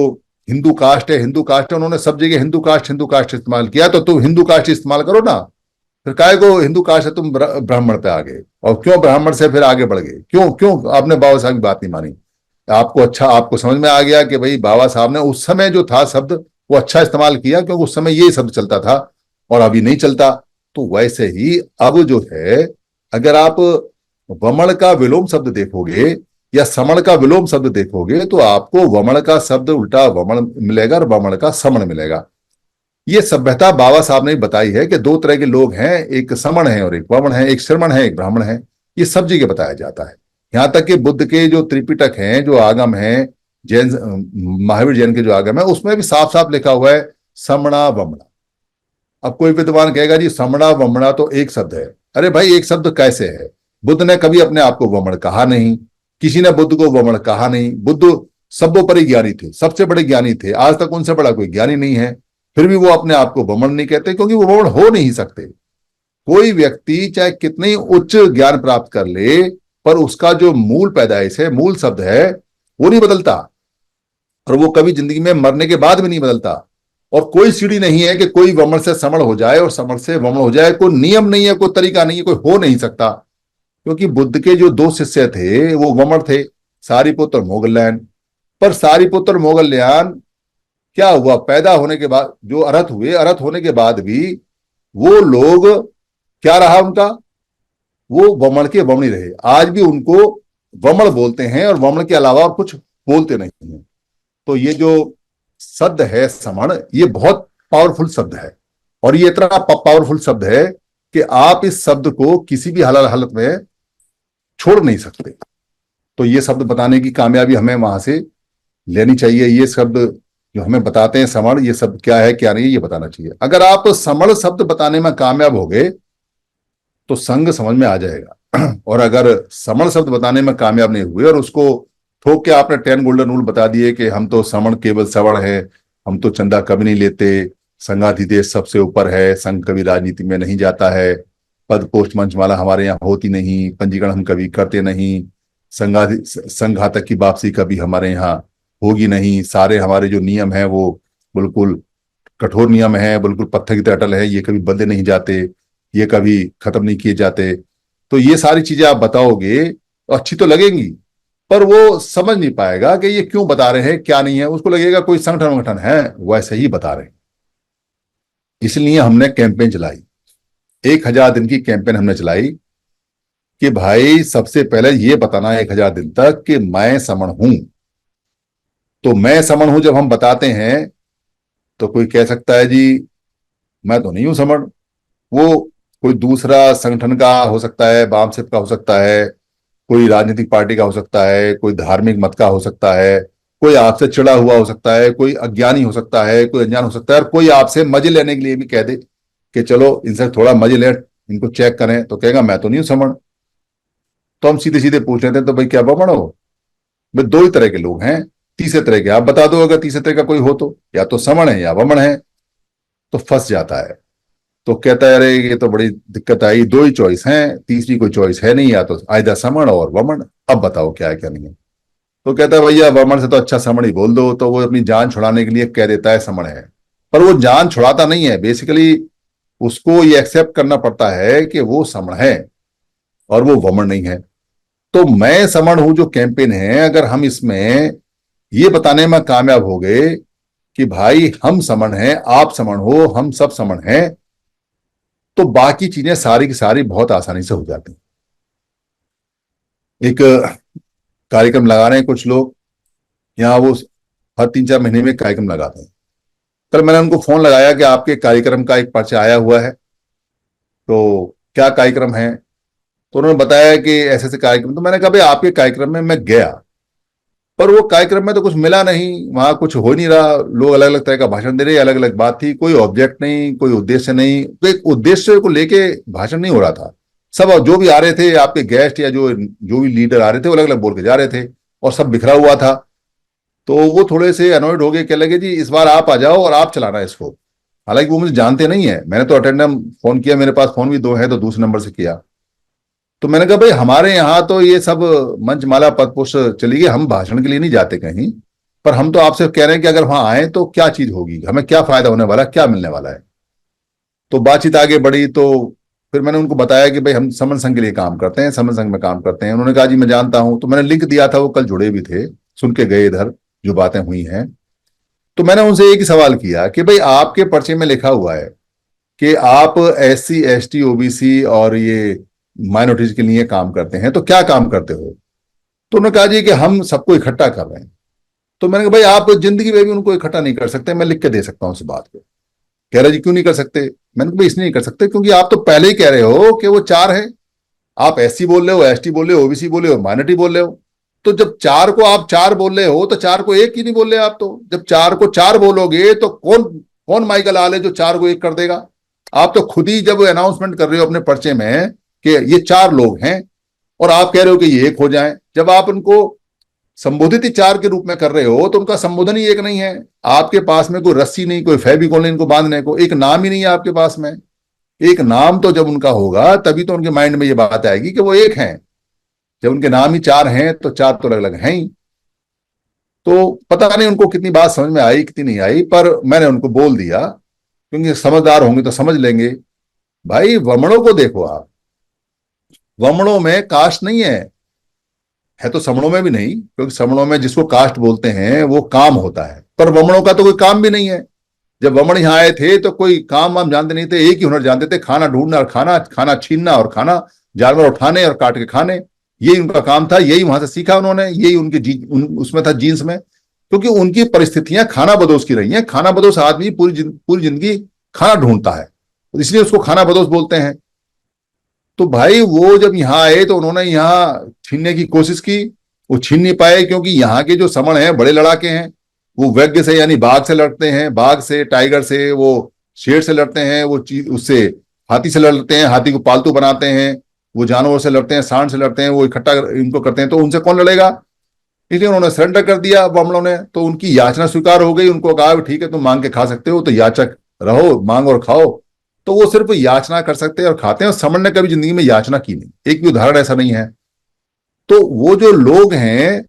हिंदू कास्ट है, हिंदू कास्ट है, उन्होंने सब जगह हिंदू कास्ट इस्तेमाल किया, तो तुम हिंदू कास्ट इस्तेमाल करो ना। फिर काहे को हिंदू कास्ट से तुम ब्राह्मण पे आ गए, और क्यों ब्राह्मण से फिर आगे बढ़ गए? क्यों क्यों आपने बाबा साहब की बात नहीं मानी? आपको अच्छा, आपको समझ में आ गया कि भाई बाबा साहब ने उस समय जो था शब्द वो अच्छा इस्तेमाल किया, क्योंकि उस समय यही शब्द चलता था और अभी नहीं चलता। तो वैसे ही अब जो है, अगर आप वमन का विलोम शब्द देखोगे या समण का विलोम शब्द देखोगे तो आपको वमन का शब्द उल्टा वमन मिलेगा और वमन का समण मिलेगा। ये सभ्यता बाबा साहब ने बताई है कि दो तरह के लोग हैं, एक समण है और एक वमन है, एक श्रमण है एक ब्राह्मण है। ये सब जगह बताया जाता है। यहां तक कि बुद्ध के जो त्रिपिटक हैं, जो आगम है, जैन महावीर जैन के जो आगम है, उसमें भी साफ साफ लिखा हुआ है समणा वमना। अब कोई विद्वान कहेगा जी समणा वमना तो एक शब्द है। अरे भाई एक शब्द कैसे है? बुद्ध ने कभी अपने आप को वमन कहा नहीं, किसी ने बुद्ध को वमन कहा नहीं। बुद्ध सर्वोपरि ज्ञानी थे, सबसे बड़े ज्ञानी थे, आज तक उनसे बड़ा कोई ज्ञानी नहीं है, फिर भी वो अपने आप को वमन नहीं कहते, क्योंकि वो वमन हो नहीं सकते। कोई व्यक्ति चाहे कितनी उच्च ज्ञान प्राप्त कर ले, पर उसका जो मूल पैदाइश है, मूल शब्द है, वो नहीं बदलता, और वो कभी जिंदगी में मरने के बाद भी नहीं बदलता। और कोई सीढ़ी नहीं है कि कोई वमन से समण हो जाए और समण से वमन हो जाए। कोई नियम नहीं है, कोई तरीका नहीं है, कोई हो नहीं सकता। क्योंकि बुद्ध के जो दो शिष्य थे वो वमन थे, सारिपुत्र और मोगलयान। पर सारिपुत्र और मोगलयान क्या हुआ, पैदा होने के बाद जो अरहत हुए, अरहत होने के बाद भी वो लोग क्या रहा उनका, वो वमन के वमनी रहे। आज भी उनको वमन बोलते हैं और वमन के अलावा और कुछ बोलते नहीं है। तो ये जो शब्द है समण, ये बहुत पावरफुल शब्द है, और ये इतना पावरफुल शब्द है कि आप इस शब्द को किसी भी हालत में छोड़ नहीं सकते। तो ये शब्द बताने की कामयाबी हमें वहां से लेनी चाहिए। ये शब्द जो हमें बताते हैं समण, ये शब्द क्या है क्या नहीं, ये बताना चाहिए। अगर आप समण शब्द बताने में कामयाब हो गए तो संघ समझ में आ जाएगा। और अगर समण शब्द बताने में कामयाब नहीं हुए और उसको ठोक के आपने 10 गोल्डन रूल बता दिए कि हम तो समण केवल सवर्ण है, हम तो चंदा कभी नहीं लेते, संघाधिदेश सबसे ऊपर है, संघ कभी राजनीति में नहीं जाता है, पद पोस्ट मंचमाला हमारे यहाँ होती नहीं, पंजीकरण हम कभी करते नहीं, संघ तक की वापसी कभी हमारे यहाँ होगी नहीं, सारे हमारे जो नियम है वो बिल्कुल कठोर नियम है, बिल्कुल पत्थर की तरह अटल है, ये कभी बदले नहीं जाते, ये कभी खत्म नहीं किए जाते। तो ये सारी चीजें आप बताओगे तो अच्छी तो लगेंगी, पर वो समझ नहीं पाएगा कि ये क्यों बता रहे हैं, क्या नहीं है। उसको लगेगा कोई संगठन वंगठन है, वैसे ही बता रहे हैं। इसलिए हमने कैंपेन चलाई, 1000 दिन की कैंपेन हमने चलाई कि भाई सबसे पहले ये बताना है 1000 दिन तक कि मैं समण हूं। तो मैं समण हूं जब हम बताते हैं तो कोई कह सकता है जी मैं तो नहीं हूं समण, वो कोई दूसरा संगठन का हो सकता है, वामसिप का हो सकता है, कोई राजनीतिक पार्टी का हो सकता है, कोई धार्मिक मत का हो सकता है, कोई आपसे चिढ़ा हुआ हो सकता है, कोई अज्ञानी हो सकता है, कोई अनजान हो सकता है, और कोई आपसे मजे लेने के लिए भी कह दे कि चलो इनसे थोड़ा मजे ले, इनको चेक करें, तो कहेगा मैं तो नहीं हूं समण। तो हम सीधे सीधे पूछ लेते हैं तो भाई क्या बमण हो? भाई दो ही तरह के लोग हैं, तीसरे तरह के आप बता दो, अगर तीसरे तरह का कोई हो तो या तो समण है या वमन है। तो फंस जाता है, तो कहता है अरे ये तो बड़ी दिक्कत आई, दो ही चॉइस हैं, तीसरी कोई चॉइस है नहीं, या तो आयदा समण और वमन, अब बताओ क्या है क्या नहीं है। तो कहता है भैया वमन से तो अच्छा समण ही बोल दो, तो वो अपनी जान छुड़ाने के लिए कह देता है समण है, पर वो जान छुड़ाता नहीं है, बेसिकली उसको ये एक्सेप्ट करना पड़ता है कि वो समण है और वो वमन नहीं है। तो मैं समण हूं जो कैंपेन है, अगर हम इसमें ये बताने में कामयाब हो गए कि भाई हम समण हैं, आप समण हो, हम सब समण हैं, तो बाकी चीजें सारी की सारी बहुत आसानी से हो जाती हैं। एक कार्यक्रम लगा रहे हैं कुछ लोग यहाँ, वो हर 3-4 महीने में कार्यक्रम लगाते हैं। कल मैंने उनको फोन लगाया कि आपके कार्यक्रम का एक पर्चा आया हुआ है, तो क्या कार्यक्रम है? तो उन्होंने बताया कि ऐसे ऐसे कार्यक्रम। तो मैंने कहा भाई आपके कार्यक्रम में मैं गया, पर वो कार्यक्रम में तो कुछ मिला नहीं, वहां कुछ हो नहीं रहा, लोग अलग अलग तरह का भाषण दे रहे, अलग अलग बात थी, कोई ऑब्जेक्ट नहीं, कोई उद्देश्य नहीं, तो एक उद्देश्य को लेके भाषण नहीं हो रहा था। सब जो भी आ रहे थे आपके गेस्ट या जो जो भी लीडर आ रहे थे वो अलग अलग बोल के जा रहे थे और सब बिखरा हुआ था। तो वो थोड़े से अनॉयड हो गए, कह लगे जी इस बार आप आ जाओ और आप चलाना इसको। हालांकि वो मुझे जानते नहीं है, मैंने तो अटेंडम फोन किया, मेरे पास फोन भी 2 है तो दूसरे नंबर से किया। तो मैंने कहा भाई हमारे यहाँ तो ये सब मंचमाला पद पुष्प चली गई, हम भाषण के लिए नहीं जाते कहीं, पर हम तो आपसे कह रहे हैं कि अगर वहां आए तो क्या चीज होगी, हमें क्या फायदा होने वाला है, क्या मिलने वाला है। तो बातचीत आगे बढ़ी, तो फिर मैंने उनको बताया कि भाई हम समन संघ के लिए काम करते हैं, समन संघ में काम करते हैं। उन्होंने कहा जी मैं जानता हूं। तो मैंने लिंक दिया था, वो कल जुड़े भी थे, सुन के गए इधर जो बातें हुई हैं। तो मैंने उनसे एक ही सवाल किया कि भाई आपके पर्चे में लिखा हुआ है कि आप SC ST OBC और ये माइनॉरिटीज के लिए काम करते हैं, तो क्या काम करते हो? तो उन्होंने कहा जी कि हम सबको इकट्ठा कर रहे हैं। तो मैंने कहा भाई आप जिंदगी में भी उनको इकट्ठा नहीं कर सकते, मैं लिख के दे सकता हूं उस बात को। कह रहा जी क्यों नहीं कर सकते? मैंने कहा भाई इसलिए नहीं कर सकते क्योंकि आप तो पहले ही कह रहे हो कि वो 4 है, आप SC बोल रहे हो, ST बोल रहे हो, OBC बोल रहे हो, माइनॉरिटी बोल रहे हो। तो जब 4 को आप 4 बोल रहे हो तो 4 को 1 ही नहीं बोल रहे आप। तो जब 4 को 4 बोलोगे तो कौन कौन माइकल आल है जो 4 को 1 कर देगा? आप तो खुद ही जब अनाउंसमेंट कर रहे हो अपने पर्चे में कि ये 4 लोग हैं और आप कह रहे हो कि ये 1 हो जाए, जब आप उनको संबोधित ही 4 के रूप में कर रहे हो तो उनका संबोधन ही 1 नहीं है। आपके पास में कोई रस्सी नहीं, कोई फेविकोल नहीं इनको बांधने को, एक नाम ही नहीं है आपके पास में। एक नाम तो जब उनका होगा तभी तो उनके माइंड में ये बात आएगी कि वो 1 हैं। जब उनके नाम ही 4 हैं तो 4 तो अलग अलग हैं ही। तो पता नहीं उनको कितनी बात समझ में आई कितनी नहीं आई, पर मैंने उनको बोल दिया, क्योंकि समझदार होंगे तो समझ लेंगे। भाई वमणों को देखो आप, वमणों में कास्ट नहीं है तो समणों में भी नहीं, क्योंकि समणों में जिसको कास्ट बोलते हैं वो काम होता है, पर वमणों का तो कोई काम भी नहीं है। जब वमण यहाँ आए थे तो कोई काम वाम जानते नहीं थे, एक ही हुनर जानते थे, खाना ढूंढना और खाना, खाना छीनना और खाना, जानवर उठाने और काट के खाने, यही उनका काम था। यही वहां से सीखा उन्होंने, यही उनके उसमें था, जीन्स में। क्योंकि उनकी परिस्थितियां खाना बदोश की रही हैं। खाना बदोश आदमी पूरी जिंदगी खाना ढूंढता है, इसलिए उसको खाना बदोश बोलते हैं। तो भाई वो जब यहाँ आए तो उन्होंने यहाँ छीनने की कोशिश की, वो छीन नहीं पाए, क्योंकि यहाँ के जो समण हैं बड़े लड़ाके हैं। वो वज्ञ से यानी बाघ से लड़ते हैं, बाघ से, टाइगर से, वो शेर से लड़ते हैं, वो चीज उससे हाथी से लड़ते हैं, हाथी को पालतू बनाते हैं, वो जानवरों से लड़ते हैं, सांड से लड़ते हैं, वो इकट्ठा इनको करते हैं। तो उनसे कौन लड़ेगा? इसलिए उन्होंने सरेंडर कर दिया बमलों ने। तो उनकी याचना स्वीकार हो गई, उनको कहा ठीक है तुम मांग के खा सकते हो। तो याचक रहो, मांग और खाओ, तो वो सिर्फ याचना कर सकते हैं और खाते हैं। और समण ने कभी जिंदगी में याचना की नहीं, एक भी उदाहरण ऐसा नहीं है। तो वो जो लोग हैं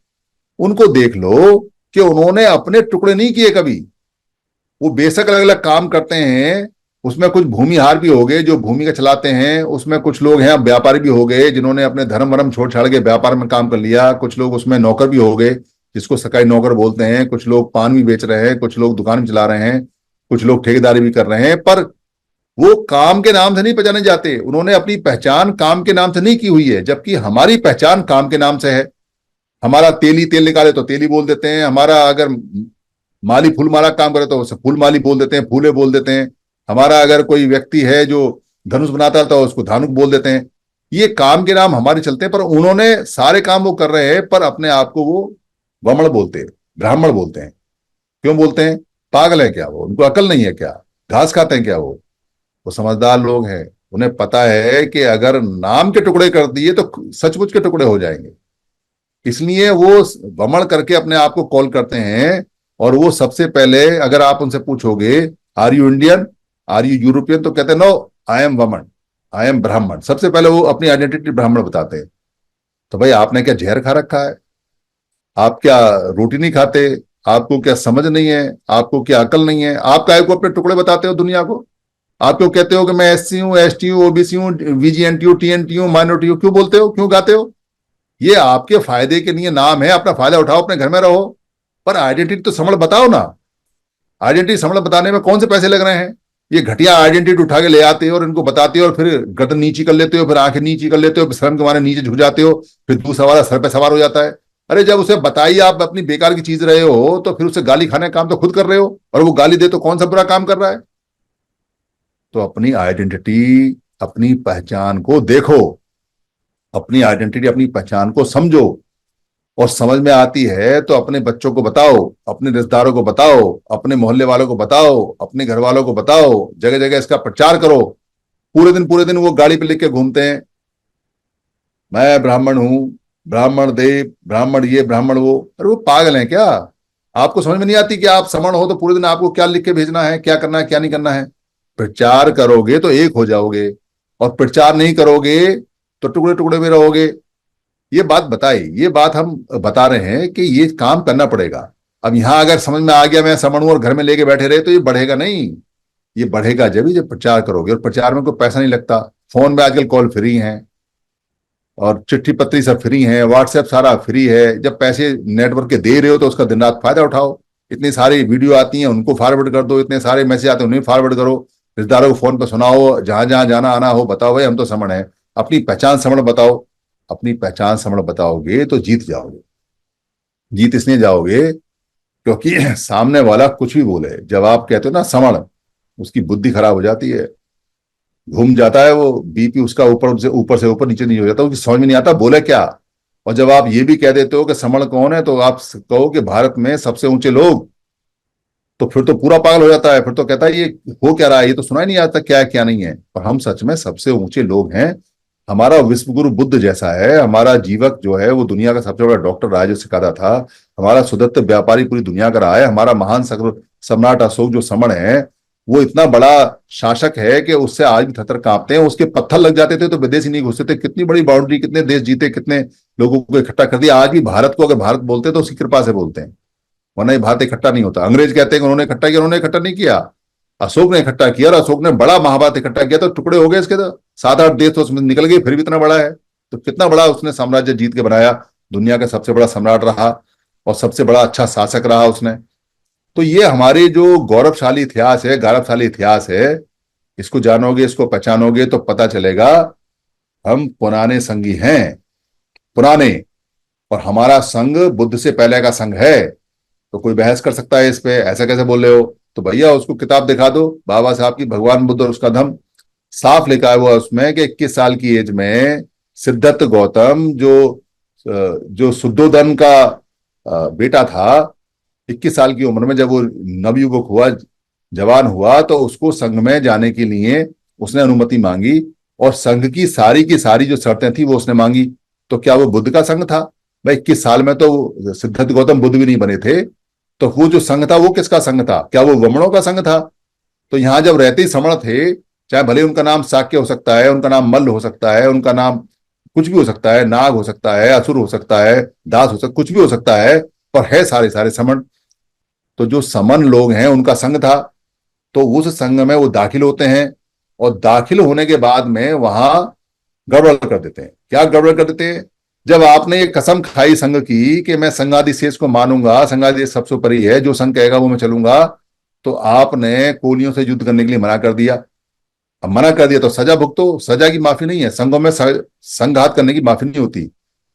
उनको देख लो कि उन्होंने अपने टुकड़े नहीं किए कभी। वो बेशक अलग अलग काम करते हैं, उसमें कुछ भूमिहार भी हो गए जो भूमि का चलाते हैं, उसमें कुछ लोग हैं व्यापारी भी हो गए जिन्होंने अपने धर्म वरम छोड़ छाड़ के व्यापार में काम कर लिया, कुछ लोग उसमें नौकर भी हो गए जिसको सरकारी नौकर बोलते हैं, कुछ लोग पान भी बेच रहे हैं, कुछ लोग दुकान भी चला रहे हैं, कुछ लोग ठेकेदारी भी कर रहे हैं। पर वो काम के नाम से नहीं पहचाने जाते, उन्होंने अपनी पहचान काम के नाम से नहीं की हुई है, जबकि हमारी पहचान काम के नाम से है। हमारा तेली तेल निकाले तो तेली बोल देते हैं, हमारा अगर माली फूल माला काम करे तो उसे फूल माली बोल देते हैं, फूले बोल देते हैं। हमारा अगर कोई व्यक्ति है जो धनुष बनाता है तो उसको धानुक बोल देते हैं। ये काम के नाम हमारे चलते हैं, पर उन्होंने सारे काम वो कर रहे हैं, पर अपने आप को वो वमण बोलते हैं, ब्राह्मण बोलते हैं। क्यों बोलते हैं? पागल है क्या वो? उनको अकल नहीं है क्या? घास खाते हैं क्या वो समझदार लोग हैं, उन्हें पता है कि अगर नाम के टुकड़े कर दिए तो सचमुच के टुकड़े हो जाएंगे। इसलिए वो वमन करके अपने आप को कॉल करते हैं। और वो सबसे पहले अगर आप उनसे पूछोगे are you Indian, are you European, तो कहते हैं नो, आई एम वमन, आई एम ब्राह्मण। सबसे पहले वो अपनी आइडेंटिटी ब्राह्मण बताते हैं। तो भाई आपने क्या जहर खा रखा है? आप क्या रोटी नहीं खाते? आपको क्या समझ नहीं है? आपको क्या अकल नहीं है? आप काय को अपने टुकड़े बताते हो दुनिया को? आप क्यों कहते हो कि मैं SC हूं, ST हूं, OBC हूं, VGNT हूं, TNT हूं, माइनॉरिटी हूं? क्यों बोलते हो, क्यों गाते हो? ये आपके फायदे के लिए नाम है, अपना फायदा उठाओ, अपने घर में रहो, पर आइडेंटिटी तो समझ बताओ ना। आइडेंटिटी समझ बताने में कौन से पैसे लग रहे हैं? ये घटिया आइडेंटिटी उठा के ले आते हो और इनको बताते हो और फिर गर्दन नीची कर लेते हो, फिर आंखें नीची कर लेते हो, फिर शर्म के मारे नीचे झुक जाते हो, फिर दूसरा वाला सर पे सवार हो जाता है। अरे जब उसे बताइए आप अपनी बेकार की चीज रहे हो तो फिर उसे गाली खाने का काम तो खुद कर रहे हो, और वो गाली दे तो कौन सा बुरा काम कर रहा है? तो अपनी आइडेंटिटी, अपनी पहचान को देखो, अपनी आइडेंटिटी अपनी पहचान को समझो। और समझ में आती है तो अपने बच्चों को बताओ, अपने रिश्तेदारों को बताओ, अपने मोहल्ले वालों को बताओ, अपने घर वालों को बताओ, जगह जगह इसका प्रचार करो। पूरे दिन वो गाड़ी पे लिख के घूमते हैं, मैं ब्राह्मण हूं, ब्राह्मण देव, ब्राह्मण ये, ब्राह्मण वो। अरे वो पागल है क्या? आपको समझ में नहीं आती कि आप समण हो तो पूरे दिन आपको क्या लिख के भेजना है, क्या करना है, क्या नहीं करना है? प्रचार करोगे तो एक हो जाओगे, और प्रचार नहीं करोगे तो टुकड़े टुकड़े में रहोगे। ये बात बताई, ये बात हम बता रहे हैं कि ये काम करना पड़ेगा। अब यहां अगर समझ में आ गया मैं समण हूं और घर में लेके बैठे रहे तो ये बढ़ेगा नहीं। ये बढ़ेगा जब प्रचार करोगे, और प्रचार में कोई पैसा नहीं लगता। फोन में आजकल कॉल फ्री हैं, और चिट्ठी पत्री सब फ्री है, व्हाट्सएप सारा फ्री है। जब पैसे नेटवर्क के दे रहे हो तो उसका दिन रात फायदा उठाओ। इतनी सारी वीडियो आती हैं उनको फॉरवर्ड कर दो, इतने सारे मैसेज आते हैं उन्हें फॉरवर्ड करो, रिश्तेदारों को फोन पर सुनाओ, जहां जहां जाना आना हो बताओ, भाई हम तो समण है। अपनी पहचान समण बताओ। अपनी पहचान समण बताओगे तो जीत जाओगे। जीत इसलिए जाओगे क्योंकि सामने वाला कुछ भी बोले, जब आप कहते हो ना समण, उसकी बुद्धि खराब हो जाती है, घूम जाता है वो, BP उसका ऊपर से ऊपर नीचे नहीं हो जाता, उसकी समझ में नहीं आता बोले क्या। और जब आप ये भी कह देते हो कि समण कौन है, तो आप कहो कि भारत में सबसे ऊंचे लोग, तो फिर तो पूरा पागल हो जाता है। फिर तो कहता है ये हो क्या रहा है, ये तो सुना ही नहीं आता क्या है क्या नहीं है। पर हम सच में सबसे ऊंचे लोग हैं। हमारा विश्वगुरु बुद्ध जैसा है, हमारा जीवक जो है वो दुनिया का सबसे बड़ा डॉक्टर रहा है जो सिखाता था। हमारा सुदत्त व्यापारी पूरी दुनिया का रहा है। हमारा महान सम्राट अशोक जो समण है वो इतना बड़ा शासक है कि उससे आज भी थरथर कांपते हैं। उसके पत्थर लग जाते थे तो विदेशी नहीं घुसते थे। कितनी बड़ी बाउंड्री, कितने देश जीते, कितने लोगों को इकट्ठा कर दिया। आज भी भारत को अगर भारत बोलते हैं तो उसकी कृपा से बोलते हैं, वरना ये भारत इकट्ठा नहीं होता। अंग्रेज कहते हैं कि उन्होंने इकट्ठा किया, उन्होंने इकट्ठा नहीं किया, अशोक ने इकट्ठा किया। और अशोक ने बड़ा महाभारत इकट्ठा किया तो टुकड़े हो गए इसके, तो 7-8 देश तो उसमें निकल गए, फिर भी इतना बड़ा है। तो कितना बड़ा उसने साम्राज्य जीत के बनाया, दुनिया का सबसे बड़ा सम्राट रहा और सबसे बड़ा अच्छा शासक रहा उसने। तो ये हमारे जो गौरवशाली इतिहास है, गौरवशाली इतिहास है, इसको जानोगे, इसको पहचानोगे तो पता चलेगा हम पुराने संगी हैं, पुराने। और हमारा संघ बुद्ध से पहले का संघ है। तो कोई बहस कर सकता है इस पे, ऐसा कैसे बोल रहे हो? तो भैया उसको किताब दिखा दो बाबा साहब की, भगवान बुद्ध और उसका धम्म। साफ लिखा है वो उसमें कि 21 साल की एज में सिद्धार्थ गौतम जो शुद्धोदन का बेटा था, 21 साल की उम्र में जब वो नवयुवक हुआ, जवान हुआ, तो उसको संघ में जाने के लिए उसने अनुमति मांगी। और संघ की सारी जो शर्तें थी वो उसने मांगी। तो क्या वो बुद्ध का संघ था? भाई 21 साल में तो सिद्धार्थ गौतम बुद्ध भी नहीं बने थे। तो वो जो संघ था वो किसका संघ था? क्या वो वमनों का संघ था? तो यहां जब रहते ही समण थे, चाहे भले उनका नाम साक्य हो सकता है, उनका नाम मल्ल हो सकता है, उनका नाम कुछ भी हो सकता है, नाग हो सकता है, असुर हो सकता है, दास हो सकता, कुछ भी हो सकता है, पर है सारे सारे समण। तो जो समन लोग हैं उनका संघ था, तो उस संघ में वो दाखिल होते हैं, और दाखिल होने के बाद में वहां गड़बड़ कर देते हैं। क्या गड़बड़ कर देते हैं? जब आपने ये कसम खाई संघ की कि मैं संघादि शेष को मानूंगा, संघादि शेष सबसे ऊपर ही है, जो संघ कहेगा वो मैं चलूंगा, तो आपने कोलियों से युद्ध करने के लिए मना कर दिया। अब मना कर दिया तो सजा भुगतो। सजा की माफी नहीं है संघों में, संघात करने की माफी नहीं होती।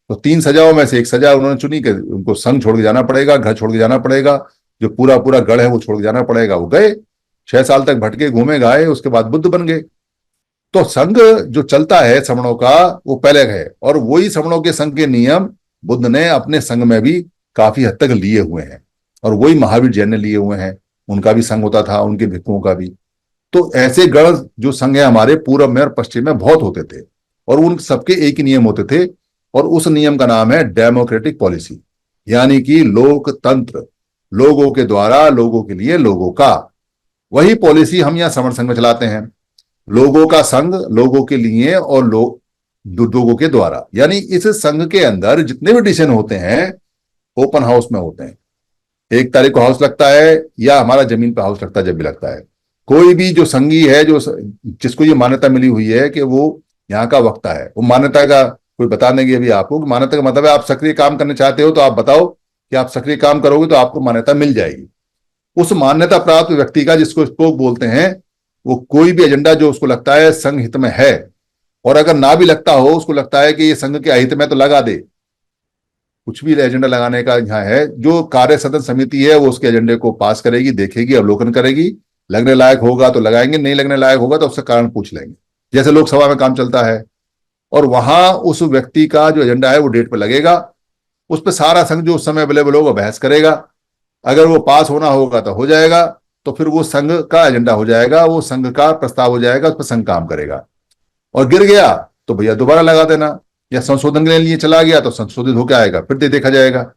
तो 3 सजाओं में से एक सजा उन्होंने चुनी कि उनको संघ छोड़ के जाना पड़ेगा, घर छोड़ के जाना पड़ेगा, जो पूरा पूरा गढ़ है वो छोड़ के जाना पड़ेगा। वो गए, 6 साल तक भटके घूमे गाए, उसके बाद बुद्ध बन गए। तो संघ जो चलता है सवर्णों का, वो पहले है, और वही सवर्णों के संघ के नियम बुद्ध ने अपने संघ में भी काफी हद तक लिए हुए हैं, और वही महावीर जैन ने लिए हुए हैं। उनका भी संघ होता था, उनके भिक्षुओं का भी। तो ऐसे गढ़ जो संघ है हमारे पूर्व में और पश्चिम में बहुत होते थे, और उन सबके एक ही नियम होते थे, और उस नियम का नाम है डेमोक्रेटिक पॉलिसी, यानी कि लोकतंत्र, लोगों के द्वारा लोगों के लिए लोगों का। वही पॉलिसी हम यहाँ समर संघ में चलाते हैं, लोगों का संघ, लोगों के लिए और लोगों के द्वारा। यानी इस संघ के अंदर जितने भी डिसीजन होते हैं ओपन हाउस में होते हैं। 1 तारीख को हाउस लगता है, या हमारा जमीन पर हाउस लगता है, जब भी लगता है। कोई भी जो संघी है, जो जिसको ये मान्यता मिली हुई है कि वो यहाँ का वक्ता है, वो मान्यता का कोई बता देंगे अभी आपको। मान्यता का मतलब है आप सक्रिय काम करना चाहते हो तो आप बताओ कि आप सक्रिय काम करोगे तो आपको मान्यता मिल जाएगी। उस मान्यता प्राप्त व्यक्ति का, जिसको स्पोक बोलते हैं, वो कोई भी एजेंडा जो उसको लगता है संघ हित में है, और अगर ना भी लगता हो, उसको लगता है कि ये संघ के अहित में, तो लगा दे। कुछ भी एजेंडा लगाने का यहाँ है, जो कार्य सदन समिति है वो उसके एजेंडे को पास करेगी, देखेगी, अवलोकन करेगी। लगने लायक होगा तो लगाएंगे, नहीं लगने लायक होगा तो उससे कारण पूछ लेंगे, जैसे लोकसभा में काम चलता है। और वहां उस व्यक्ति का जो एजेंडा है वो डेट पे लगेगा, उस पर सारा संघ जो उस समय अवेलेबल होगा बहस करेगा। अगर वो पास होना होगा तो हो जाएगा, तो फिर वो संघ का एजेंडा हो जाएगा, वो संघ का प्रस्ताव हो जाएगा, उस पर संघ काम करेगा। और गिर गया तो भैया दोबारा लगा देना, या संशोधन के लिए चला गया तो संशोधित होकर आएगा, फिर देखा जाएगा।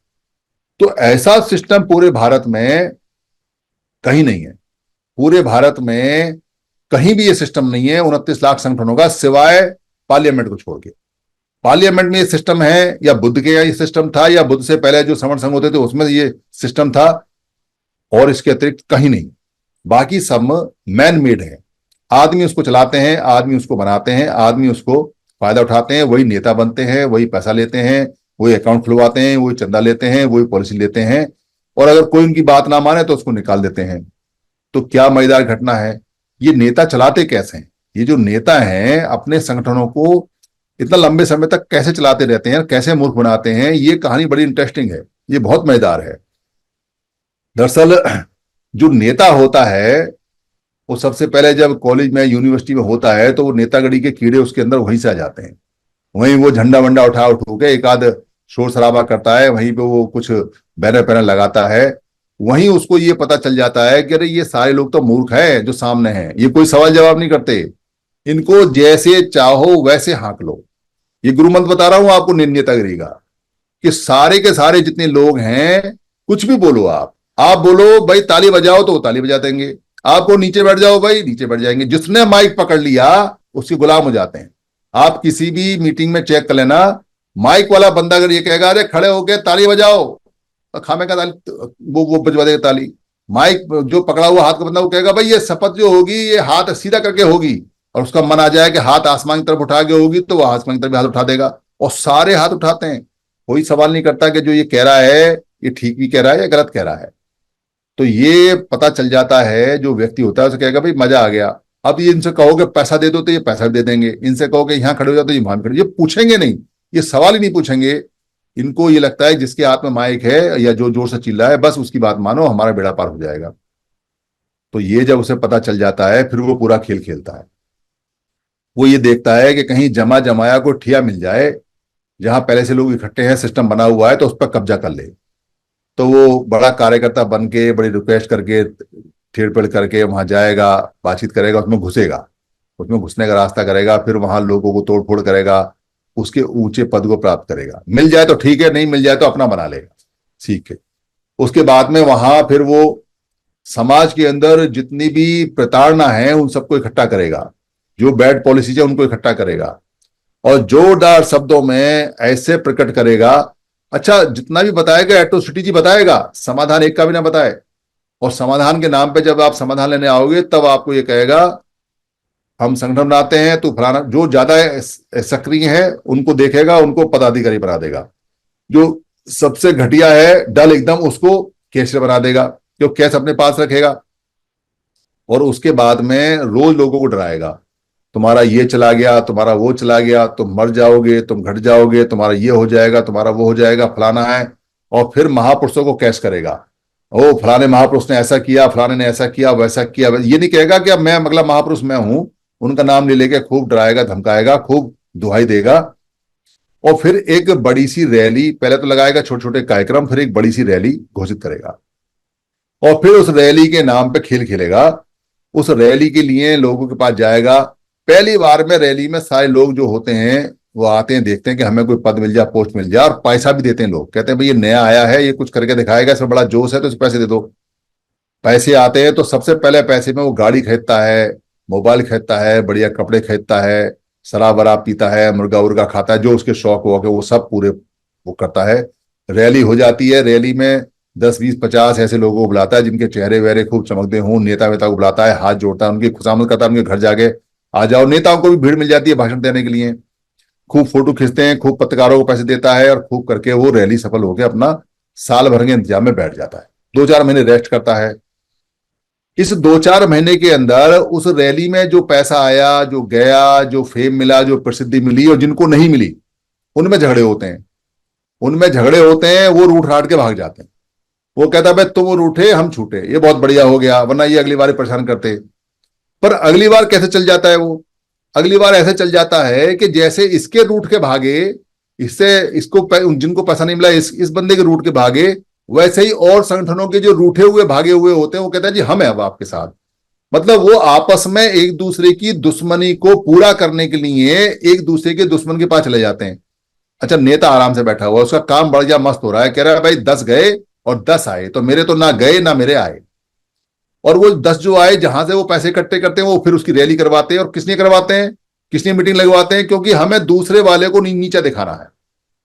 तो ऐसा सिस्टम पूरे भारत में कहीं नहीं है। पूरे भारत में कहीं भी ये सिस्टम नहीं है 29 लाख संगठनों का, सिवाय पार्लियामेंट को छोड़ के। पार्लियामेंट में ये सिस्टम है, या बुद्ध के यहाँ ये सिस्टम था, या बुद्ध से पहले जो समर संघ होते थे उसमें ये सिस्टम था, और इसके अतिरिक्त कहीं नहीं। बाकी सब मैन मेड है। आदमी उसको चलाते हैं, आदमी उसको बनाते हैं, आदमी उसको फायदा उठाते हैं, वही नेता बनते हैं, वही पैसा लेते हैं, वही अकाउंट खुलवाते हैं, वही चंदा लेते हैं, वही पॉलिसी लेते हैं, और अगर कोई उनकी बात ना माने तो उसको निकाल देते हैं। तो क्या मजेदार घटना है, ये नेता चलाते कैसे हैं? ये जो नेता हैं अपने संगठनों को इतना लंबे समय तक कैसे चलाते रहते हैं, कैसे मूर्ख बनाते हैं, ये कहानी बड़ी इंटरेस्टिंग है, ये बहुत मजेदार है। दरअसल जो नेता होता है वो सबसे पहले जब कॉलेज में, यूनिवर्सिटी में होता है, तो वो नेतागढ़ी के कीड़े उसके अंदर वहीं से आ जाते हैं। वहीं वो झंडा वंडा उठा उठू के एक आध शोर शराबा करता है, वहीं पे वो कुछ बैनर पैनर लगाता है। वहीं उसको ये पता चल जाता है कि अरे ये सारे लोग तो मूर्ख हैं जो सामने हैं, ये कोई सवाल जवाब नहीं करते, इनको जैसे चाहो वैसे हाँक लो। ये गुरु मंत्र बता रहा हूं आपको नेतागिरी का, कि सारे के सारे जितने लोग हैं, कुछ भी बोलो आप बोलो भाई ताली बजाओ तो वो ताली बजा देंगे, आपको नीचे बैठ जाओ भाई नीचे बैठ जाएंगे। जिसने माइक पकड़ लिया उसके गुलाम हो जाते हैं। आप किसी भी मीटिंग में चेक कर लेना, माइक वाला बंदा अगर ये कहेगा अरे खड़े होके ताली बजाओ, तो खामे का ताली वो बजवा देगा ताली। माइक जो पकड़ा हुआ हाथ का बंदा वो कहेगा भाई ये शपथ जो होगी ये हाथ सीधा करके होगी, और उसका मन आ जाए कि हाथ आसमान की तरफ उठा के होगी, तो वो आसमान की तरफ हाथ उठा देगा, और सारे हाथ उठाते हैं। कोई सवाल नहीं करता कि जो ये कह रहा है ये ठीक भी कह रहा है या गलत कह रहा है। तो ये पता चल जाता है, जो व्यक्ति होता है उसे कहेगा भाई मजा आ गया। अब ये इनसे कहोगे पैसा दे दो तो ये पैसा भी दे देंगे, इनसे कहोगे यहाँ खड़े हो जाओ तो ये वहां खड़े, ये पूछेंगे नहीं, ये सवाल ही नहीं पूछेंगे। इनको ये लगता है जिसके हाथ में माइक है या जो जोर से चिल्ला है बस उसकी बात मानो, हमारा बेड़ा पार हो जाएगा। तो ये जब उसे पता चल जाता है फिर वो पूरा खेल खेलता है। वो ये देखता है कि कहीं जमा जमाया को ठिया मिल जाए, जहां पहले से लोग इकट्ठे हैं, सिस्टम बना हुआ है, तो उस पर कब्जा कर ले। तो वो बड़ा कार्यकर्ता बन के बड़ी रिक्वेस्ट करके ठेड़ करके वहां जाएगा, बातचीत करेगा, उसमें घुसेगा, उसमें घुसने का रास्ता करेगा, फिर वहां लोगों को तोड़ फोड़ करेगा, उसके ऊंचे पद को प्राप्त करेगा। मिल जाए तो ठीक है, नहीं मिल जाए तो अपना बना लेगा, ठीक है। उसके बाद में वहां फिर वो समाज के अंदर जितनी भी प्रताड़ना है उन सबको इकट्ठा करेगा, जो बैड पॉलिसीज है उनको इकट्ठा करेगा और जोरदार शब्दों में ऐसे प्रकट करेगा। अच्छा, जितना भी बताएगा एट्रोसिटी बताएगा, समाधान एक का भी ना बताए। और समाधान के नाम पे जब आप समाधान लेने आओगे तब आपको ये कहेगा हम संगठन बनाते हैं, तो फलाना, जो ज्यादा सक्रिय है उनको देखेगा, उनको पदाधिकारी बना देगा। जो सबसे घटिया है डल एकदम, उसको कैशियर बना देगा, जो कैश अपने पास रखेगा। और उसके बाद में रोज लोगों को डराएगा, तुम्हारा ये चला गया, तुम्हारा वो चला गया, तुम मर जाओगे, तुम घट जाओगे, तुम्हारा ये हो जाएगा, तुम्हारा वो हो जाएगा, फलाना है। और फिर महापुरुषों को कैश करेगा, ओ फलाने महापुरुष ने ऐसा किया, फलाने ने ऐसा किया, वैसा किया। ये नहीं कहेगा कि अब मैं अगला महापुरुष मैं हूं, उनका नाम ले लेके खूब डराएगा, धमकाएगा, खूब दुहाई देगा। और फिर एक बड़ी सी रैली, पहले तो लगाएगा छोटे छोटे कार्यक्रम, फिर एक बड़ी सी रैली घोषित करेगा और फिर उस रैली के नाम पे खेल खेलेगा। उस रैली के लिए लोगों के पास जाएगा। पहली बार में रैली में सारे लोग जो होते हैं वो आते हैं, देखते हैं कि हमें कोई पद मिल जाए, पोस्ट मिल जाए, और पैसा भी देते हैं। लोग कहते हैं भाई ये नया आया है, ये कुछ करके दिखाएगा, इसमें बड़ा जोश है, तो इसे पैसे दे दो। पैसे आते हैं तो सबसे पहले पैसे में वो गाड़ी खरीदता है, मोबाइल खरीदता है, बढ़िया कपड़े खरीदता है, शराब वराब पीता है, मुर्गा उर्गा खाता है, जो उसके शौक हो वो सब पूरे वो करता है। रैली हो जाती है, रैली में 10 20 50 ऐसे लोगों को बुलाता है जिनके चेहरे वेहरे खूब चमकते हों। नेता वेता को बुलाता है, हाथ जोड़ता है, उनकी खुशामद करता है, उनके घर जाके आ जाओ। नेताओं को भी भीड़ मिल जाती है भाषण देने के लिए, खूब फोटो खींचते हैं, खूब पत्रकारों को पैसे देता है और खूब करके वो रैली सफल होकर अपना साल भर के इंतजाम में बैठ जाता है। 2 4 महीने रेस्ट करता है। इस 2 4 महीने के अंदर उस रैली में जो पैसा आया, जो गया, जो फेम मिला, जो प्रसिद्धि मिली और जिनको नहीं मिली, उनमें झगड़े होते हैं। उनमें झगड़े होते हैं, वो रूठ राट के भाग जाते हैं। वो कहता है भाई तुम रूठे हम छूटे, ये बहुत बढ़िया हो गया, वरना ये अगली बार परेशान करते। पर अगली बार कैसे चल जाता है वो? अगली बार ऐसे चल जाता है कि जैसे इसके रूट के भागे, इससे इसको जिनको पैसा नहीं मिला इस बंदे के रूट के भागे, वैसे ही और संगठनों के जो रूठे हुए भागे हुए होते हैं वो कहते हैं जी हम हैं अब आपके साथ। मतलब वो आपस में एक दूसरे की दुश्मनी को पूरा करने के लिए एक दूसरे के दुश्मन के पास चले जाते हैं। अच्छा, नेता आराम से बैठा हुआ, उसका काम बढ़िया मस्त हो रहा है, कह रहा है भाई 10 गए और 10 आए, तो मेरे तो ना गए ना मेरे आए। और वो 10 जो आए, जहां से वो पैसे इकट्ठे करते हैं, वो फिर उसकी रैली करवाते हैं। और किसने करवाते हैं, किसने मीटिंग लगवाते हैं? क्योंकि हमें दूसरे वाले को नीचा दिखाना है,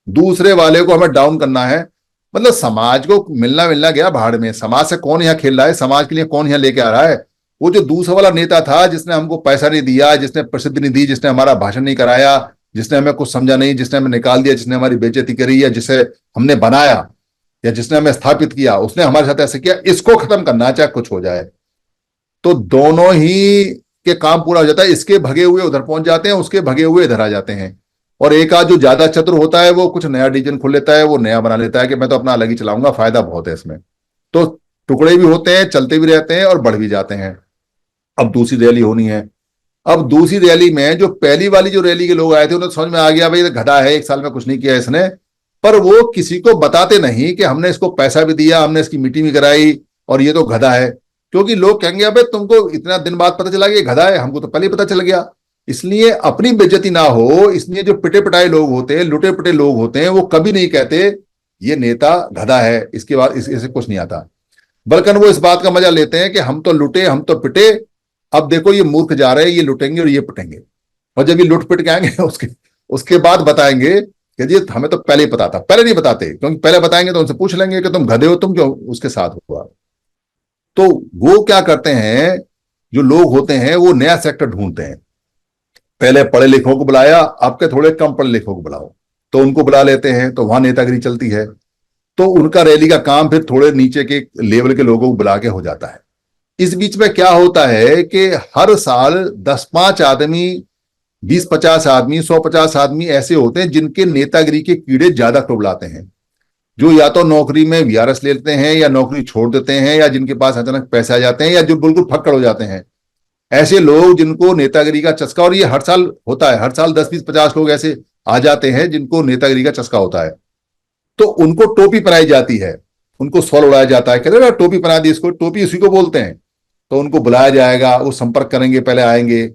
दूसरे वाले को हमें डाउन करना है। मतलब समाज को मिलना मिलना गया भाड़ में। समाज से कौन यहाँ खेल रहा है, समाज के लिए कौन यहाँ लेके आ रहा है? वो जो दूसरा वाला नेता था, जिसने हमको पैसा नहीं दिया, जिसने प्रसिद्धि नहीं दी, जिसने हमारा भाषण नहीं कराया, जिसने हमें कुछ समझा नहीं, जिसने हमें निकाल दिया, जिसने हमारी बेइज्जती करी, या जिसे हमने बनाया या जिसने हमें स्थापित किया, उसने हमारे साथ ऐसे किया, इसको खत्म करना है, चाहे कुछ हो जाए। तो दोनों ही के काम पूरा हो जाता है। इसके भगे हुए उधर पहुंच जाते हैं, उसके भगे हुए इधर आ जाते हैं। और एक आध जो ज्यादा चतुर होता है वो कुछ नया डिवीजन खोल लेता है, वो नया बना लेता है कि मैं तो अपना अलग ही चलाऊंगा, फायदा बहुत है इसमें। तो टुकड़े भी होते हैं, चलते भी रहते हैं और बढ़ भी जाते हैं। अब दूसरी रैली होनी है। अब दूसरी रैली में जो पहली वाली जो रैली के लोग आए थे उन्हें समझ में आ गया भाई ये गधा है, 1 साल में कुछ नहीं किया इसने। पर वो किसी को बताते नहीं कि हमने इसको पैसा भी दिया, हमने इसकी मीटिंग भी कराई और ये तो गधा है। क्योंकि लोग कहेंगे अबे तुमको इतना दिन बाद पता चला कि गधा है, हमको तो पहले ही पता चल गया। इसलिए अपनी बेइज्जती ना हो, इसलिए जो पिटे पिटाए लोग होते हैं, लुटे पिटे लोग होते हैं, वो कभी नहीं कहते ये नेता गधा है, इसके बाद इससे कुछ नहीं आता। बल्कि वो इस बात का मजा लेते हैं कि हम तो लुटे, हम तो पिटे, अब देखो ये मूर्ख जा रहे हैं, ये लुटेंगे और ये पिटेंगे। और जब ये लुट पिट के आएंगे उसके उसके बाद बताएंगे कि जी हमें तो पहले ही पता था। पहले नहीं बताते, क्योंकि पहले बताएंगे तो उनसे पूछ लेंगे कि तुम गधे हो, तुम क्यों उसके साथ हुआ। तो वो क्या करते हैं, जो लोग होते हैं वो नया सेक्टर ढूंढते हैं। पहले पढ़े लिखों को बुलाया, आपके थोड़े कम पढ़े लिखों को बुलाओ, तो उनको बुला लेते हैं, तो वहां नेतागिरी चलती है। तो उनका रैली का काम फिर थोड़े नीचे के लेवल के लोगों को बुला के हो जाता है। इस बीच में क्या होता है कि हर साल 10 5 आदमी, 20 50 आदमी, 100 50 आदमी ऐसे होते हैं जिनके नेतागिरी के कीड़े ज्यादा कुबलाते हैं, जो या तो नौकरी में वीआरएस ले लेते हैं, या नौकरी छोड़ देते हैं, या जिनके पास अचानक पैसे आ जाते हैं, या जो बिल्कुल फक्कड़ हो जाते हैं। ऐसे लोग जिनको नेतागिरी का चस्का, और ये हर साल होता है, हर साल 10 20 50 लोग ऐसे आ जाते हैं जिनको नेतागिरी का चस्का होता है। तो उनको टोपी पहनाई जाती है, उनको सॉल उड़ाया जाता है, कहते हैं टोपी पहना दी इसको, टोपी उसी को बोलते हैं। तो उनको बुलाया जाएगा, वो संपर्क करेंगे, पहले आएंगे।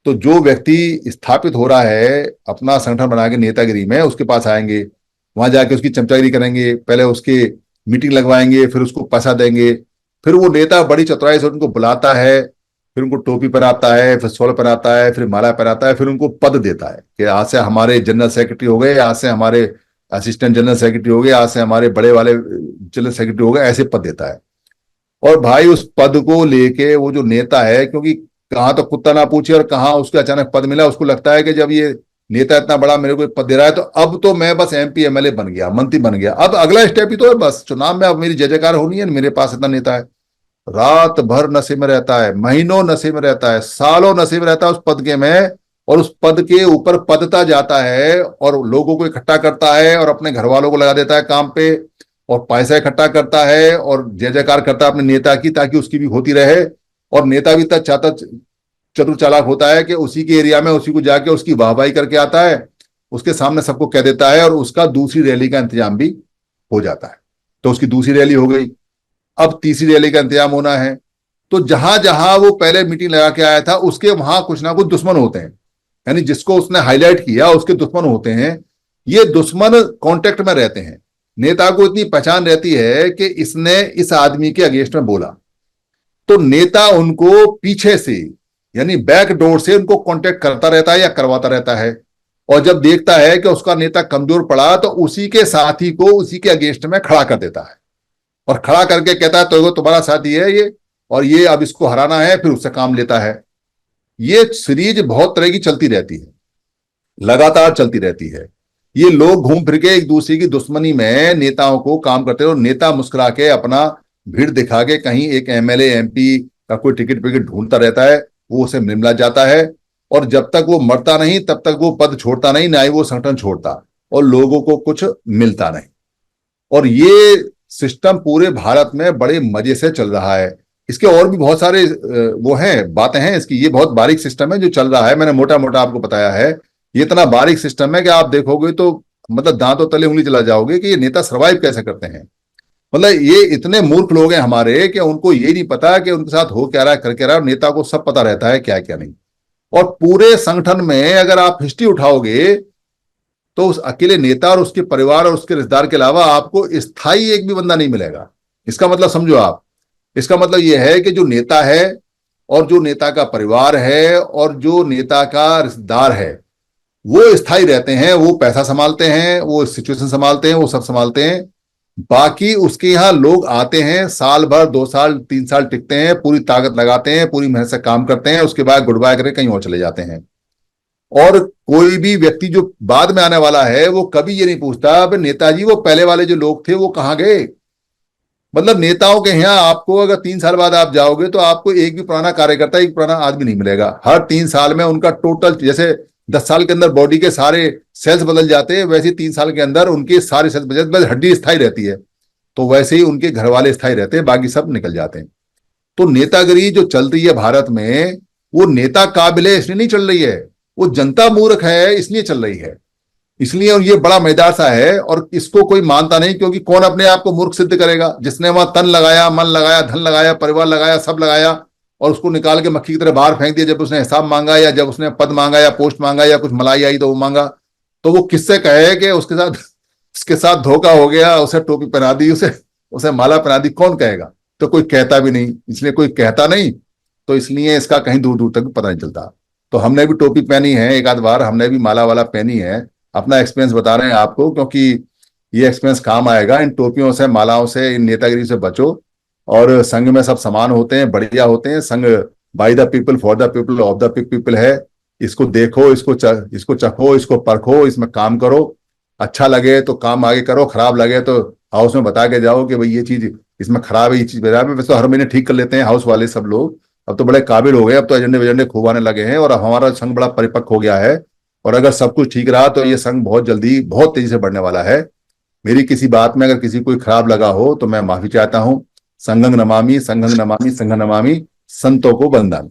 तो जो व्यक्ति स्थापित हो रहा है अपना संगठन बना के नेतागिरी में, उसके पास आएंगे, वहां जाके उसकी चमचागिरी करेंगे, पहले उसके मीटिंग लगवाएंगे, फिर उसको पैसा देंगे, फिर वो नेता बड़ी चतुराई से उनको बुलाता है, फिर उनको टोपी पहनाता है, फिर शॉल पहनाता है, फिर माला पहनाता है, फिर उनको पद देता है कि आज से हमारे जनरल सेक्रेटरी हो गए, आज से हमारे असिस्टेंट जनरल सेक्रेटरी हो गए, आज से हमारे बड़े वाले जनरल सेक्रेटरी हो गए, ऐसे पद देता है। और भाई उस पद को लेके वो जो नेता है, क्योंकि कहाँ तो कुत्ता ना पूछे और कहाँ उसको अचानक पद मिला, उसको लगता है कि जब ये नेता इतना बड़ा मेरे को पद दे रहा है तो अब तो मैं बस MP MLA बन गया, मंत्री बन गया, अब अगला स्टेप ही तो है, बस चुनाव में अब मेरी जय जयकार होनी है, मेरे पास इतना नेता है। रात भर नशे में रहता है, महीनों नशे में रहता है, सालों नशे में रहता है उस पद के में, और उस पद के ऊपर पदता जाता है और लोगों को इकट्ठा करता है और अपने घर वालों को लगा देता है काम पे, और पैसा इकट्ठा करता है और जय जयकार करता है अपने नेता की, ताकि उसकी भी होती रहे। और नेता भी तक चाहता चतुर चालाक होता है कि उसी के एरिया में उसी को जाके उसकी वाहवाही करके आता है, उसके सामने सबको कह देता है, और उसका दूसरी रैली का इंतजाम भी हो जाता है। तो उसकी दूसरी रैली हो गई, अब तीसरी रैली का इंतजाम होना है। तो जहां जहां वो पहले मीटिंग लगा के आया था उसके वहां कुछ ना कुछ दुश्मन होते हैं, यानी जिसको उसने हाईलाइट किया उसके दुश्मन होते हैं। ये दुश्मन कांटेक्ट में रहते हैं, नेता को इतनी पहचान रहती है कि इसने इस आदमी के अगेंस्ट में बोला, तो नेता उनको पीछे से यानी बैक डोर से उनको कांटेक्ट करता रहता है या करवाता रहता है। और जब देखता है कि उसका नेता कमजोर पड़ा तो उसी के साथी को उसी के अगेंस्ट में खड़ा कर देता है, और खड़ा करके कहता है तो तुम्हारा साथी है ये, और ये अब इसको हराना है, फिर उससे काम लेता है। ये सीरीज बहुत तरह की चलती रहती है, लगातार चलती रहती है। ये लोग घूम फिर के एक दूसरे की दुश्मनी में नेताओं को काम करते हैं, और नेता मुस्कुरा के अपना भीड़ दिखा के कहीं एक MLA MP का कोई टिकट विकेट ढूंढता रहता है, वो उसे मिल जाता है। और जब तक वो मरता नहीं तब तक वो पद छोड़ता नहीं, ना ही वो संगठन छोड़ता, और लोगों को कुछ मिलता नहीं। और ये सिस्टम पूरे भारत में बड़े मजे से चल रहा है। इसके और भी बहुत सारे वो हैं, बातें हैं इसकी। ये बहुत बारीक सिस्टम है जो चल रहा है, मैंने मोटा मोटा आपको बताया है। ये इतना बारीक सिस्टम है कि आप देखोगे तो मतलब दांतों तले उंगली चला जाओगे कि ये नेता सर्वाइव कैसे करते हैं। मतलब ये इतने मूर्ख लोग हैं हमारे कि उनको ये नहीं पता कि उनके साथ हो क्या रहा है, कर क्या रहा है, और नेता को सब पता रहता है क्या क्या नहीं। और पूरे संगठन में अगर आप हिस्ट्री उठाओगे तो उस अकेले नेता और उसके परिवार और उसके रिश्तेदार के अलावा आपको स्थायी एक भी बंदा नहीं मिलेगा। इसका मतलब समझो आप, इसका मतलब यह है कि जो नेता है और जो नेता का परिवार है और जो नेता का रिश्तेदार है वो स्थायी रहते हैं, वो पैसा संभालते हैं, वो सिचुएशन संभालते हैं, वो सब संभालते हैं। बाकी उसके यहाँ लोग आते हैं, साल भर 2 साल 3 साल टिकते हैं, पूरी ताकत लगाते हैं, पूरी मेहनत से काम करते हैं, उसके बाद गुड बाय करके कहीं और चले जाते हैं। और कोई भी व्यक्ति जो बाद में आने वाला है वो कभी ये नहीं पूछता अब नेताजी वो पहले वाले जो लोग थे वो कहाँ गए। मतलब नेताओं के यहाँ आपको अगर 3 साल बाद आप जाओगे तो आपको एक भी पुराना कार्यकर्ता, एक पुराना आदमी नहीं मिलेगा। हर 3 साल में उनका टोटल, जैसे 10 साल के अंदर बॉडी के सारे सेल्स बदल जाते हैं, वैसे 3 साल के अंदर उनके सारे सेल्स बदल, बस हड्डी स्थायी रहती है। तो वैसे ही उनके घर वाले स्थायी रहते हैं, बाकी सब निकल जाते हैं। तो नेतागिरी जो चल रही है भारत में, वो नेता काबिल है इसलिए नहीं चल रही है, वो जनता मूर्ख है इसलिए चल रही है। इसलिए और ये बड़ा मैदान सा है और इसको कोई मानता नहीं, क्योंकि कौन अपने आप को मूर्ख सिद्ध करेगा? जिसने वहां तन लगाया, मन लगाया, धन लगाया, परिवार लगाया, सब लगाया, और उसको निकाल के मक्खी की तरह बाहर फेंक दिया जब उसने हिसाब मांगा, या जब उसने पद मांगा, या पोस्ट मांगा, या कुछ मलाई आई तो वो मांगा। तो वो किससे कहे कि उसके साथ धोखा हो गया, उसे टोपी पहना दी, उसे माला पहना दी, कौन कहेगा? तो कोई कहता भी नहीं, इसलिए कोई कहता नहीं, तो इसलिए इसका कहीं दूर दूर तक पता नहीं चलता। तो हमने भी टोपी पहनी है एक आध बार, हमने भी माला वाला पहनी है। अपना एक्सपीरियंस बता रहे हैं आपको, क्योंकि ये एक्सपीरियंस काम आएगा। इन टोपियों से, मालाओं से, इन नेतागिरी से बचो। और संघ में सब समान होते हैं, बढ़िया होते हैं। संघ by the people, for the people, of the people है। इसको देखो, इसको चखो, इसको परखो, इसमें काम करो। अच्छा लगे तो काम आगे करो, खराब लगे तो हाउस में बता के जाओ कि भाई ये चीज इसमें खराब है, ये चीज खराब है। वैसे तो हर महीने ठीक कर लेते हैं हाउस वाले सब लोग, अब तो बड़े काबिल हो गए, अब तो एजेंडे वेजेंडे खूब आने लगे हैं, और अब हमारा संघ बड़ा परिपक्व हो गया है। और अगर सब कुछ ठीक रहा तो ये संघ बहुत जल्दी, बहुत तेजी से बढ़ने वाला है। मेरी किसी बात में अगर किसी कोई खराब लगा हो तो मैं माफी चाहता हूं। संघं नमामि, संघं नमामि, संघं नमामि, संतों को वंदन।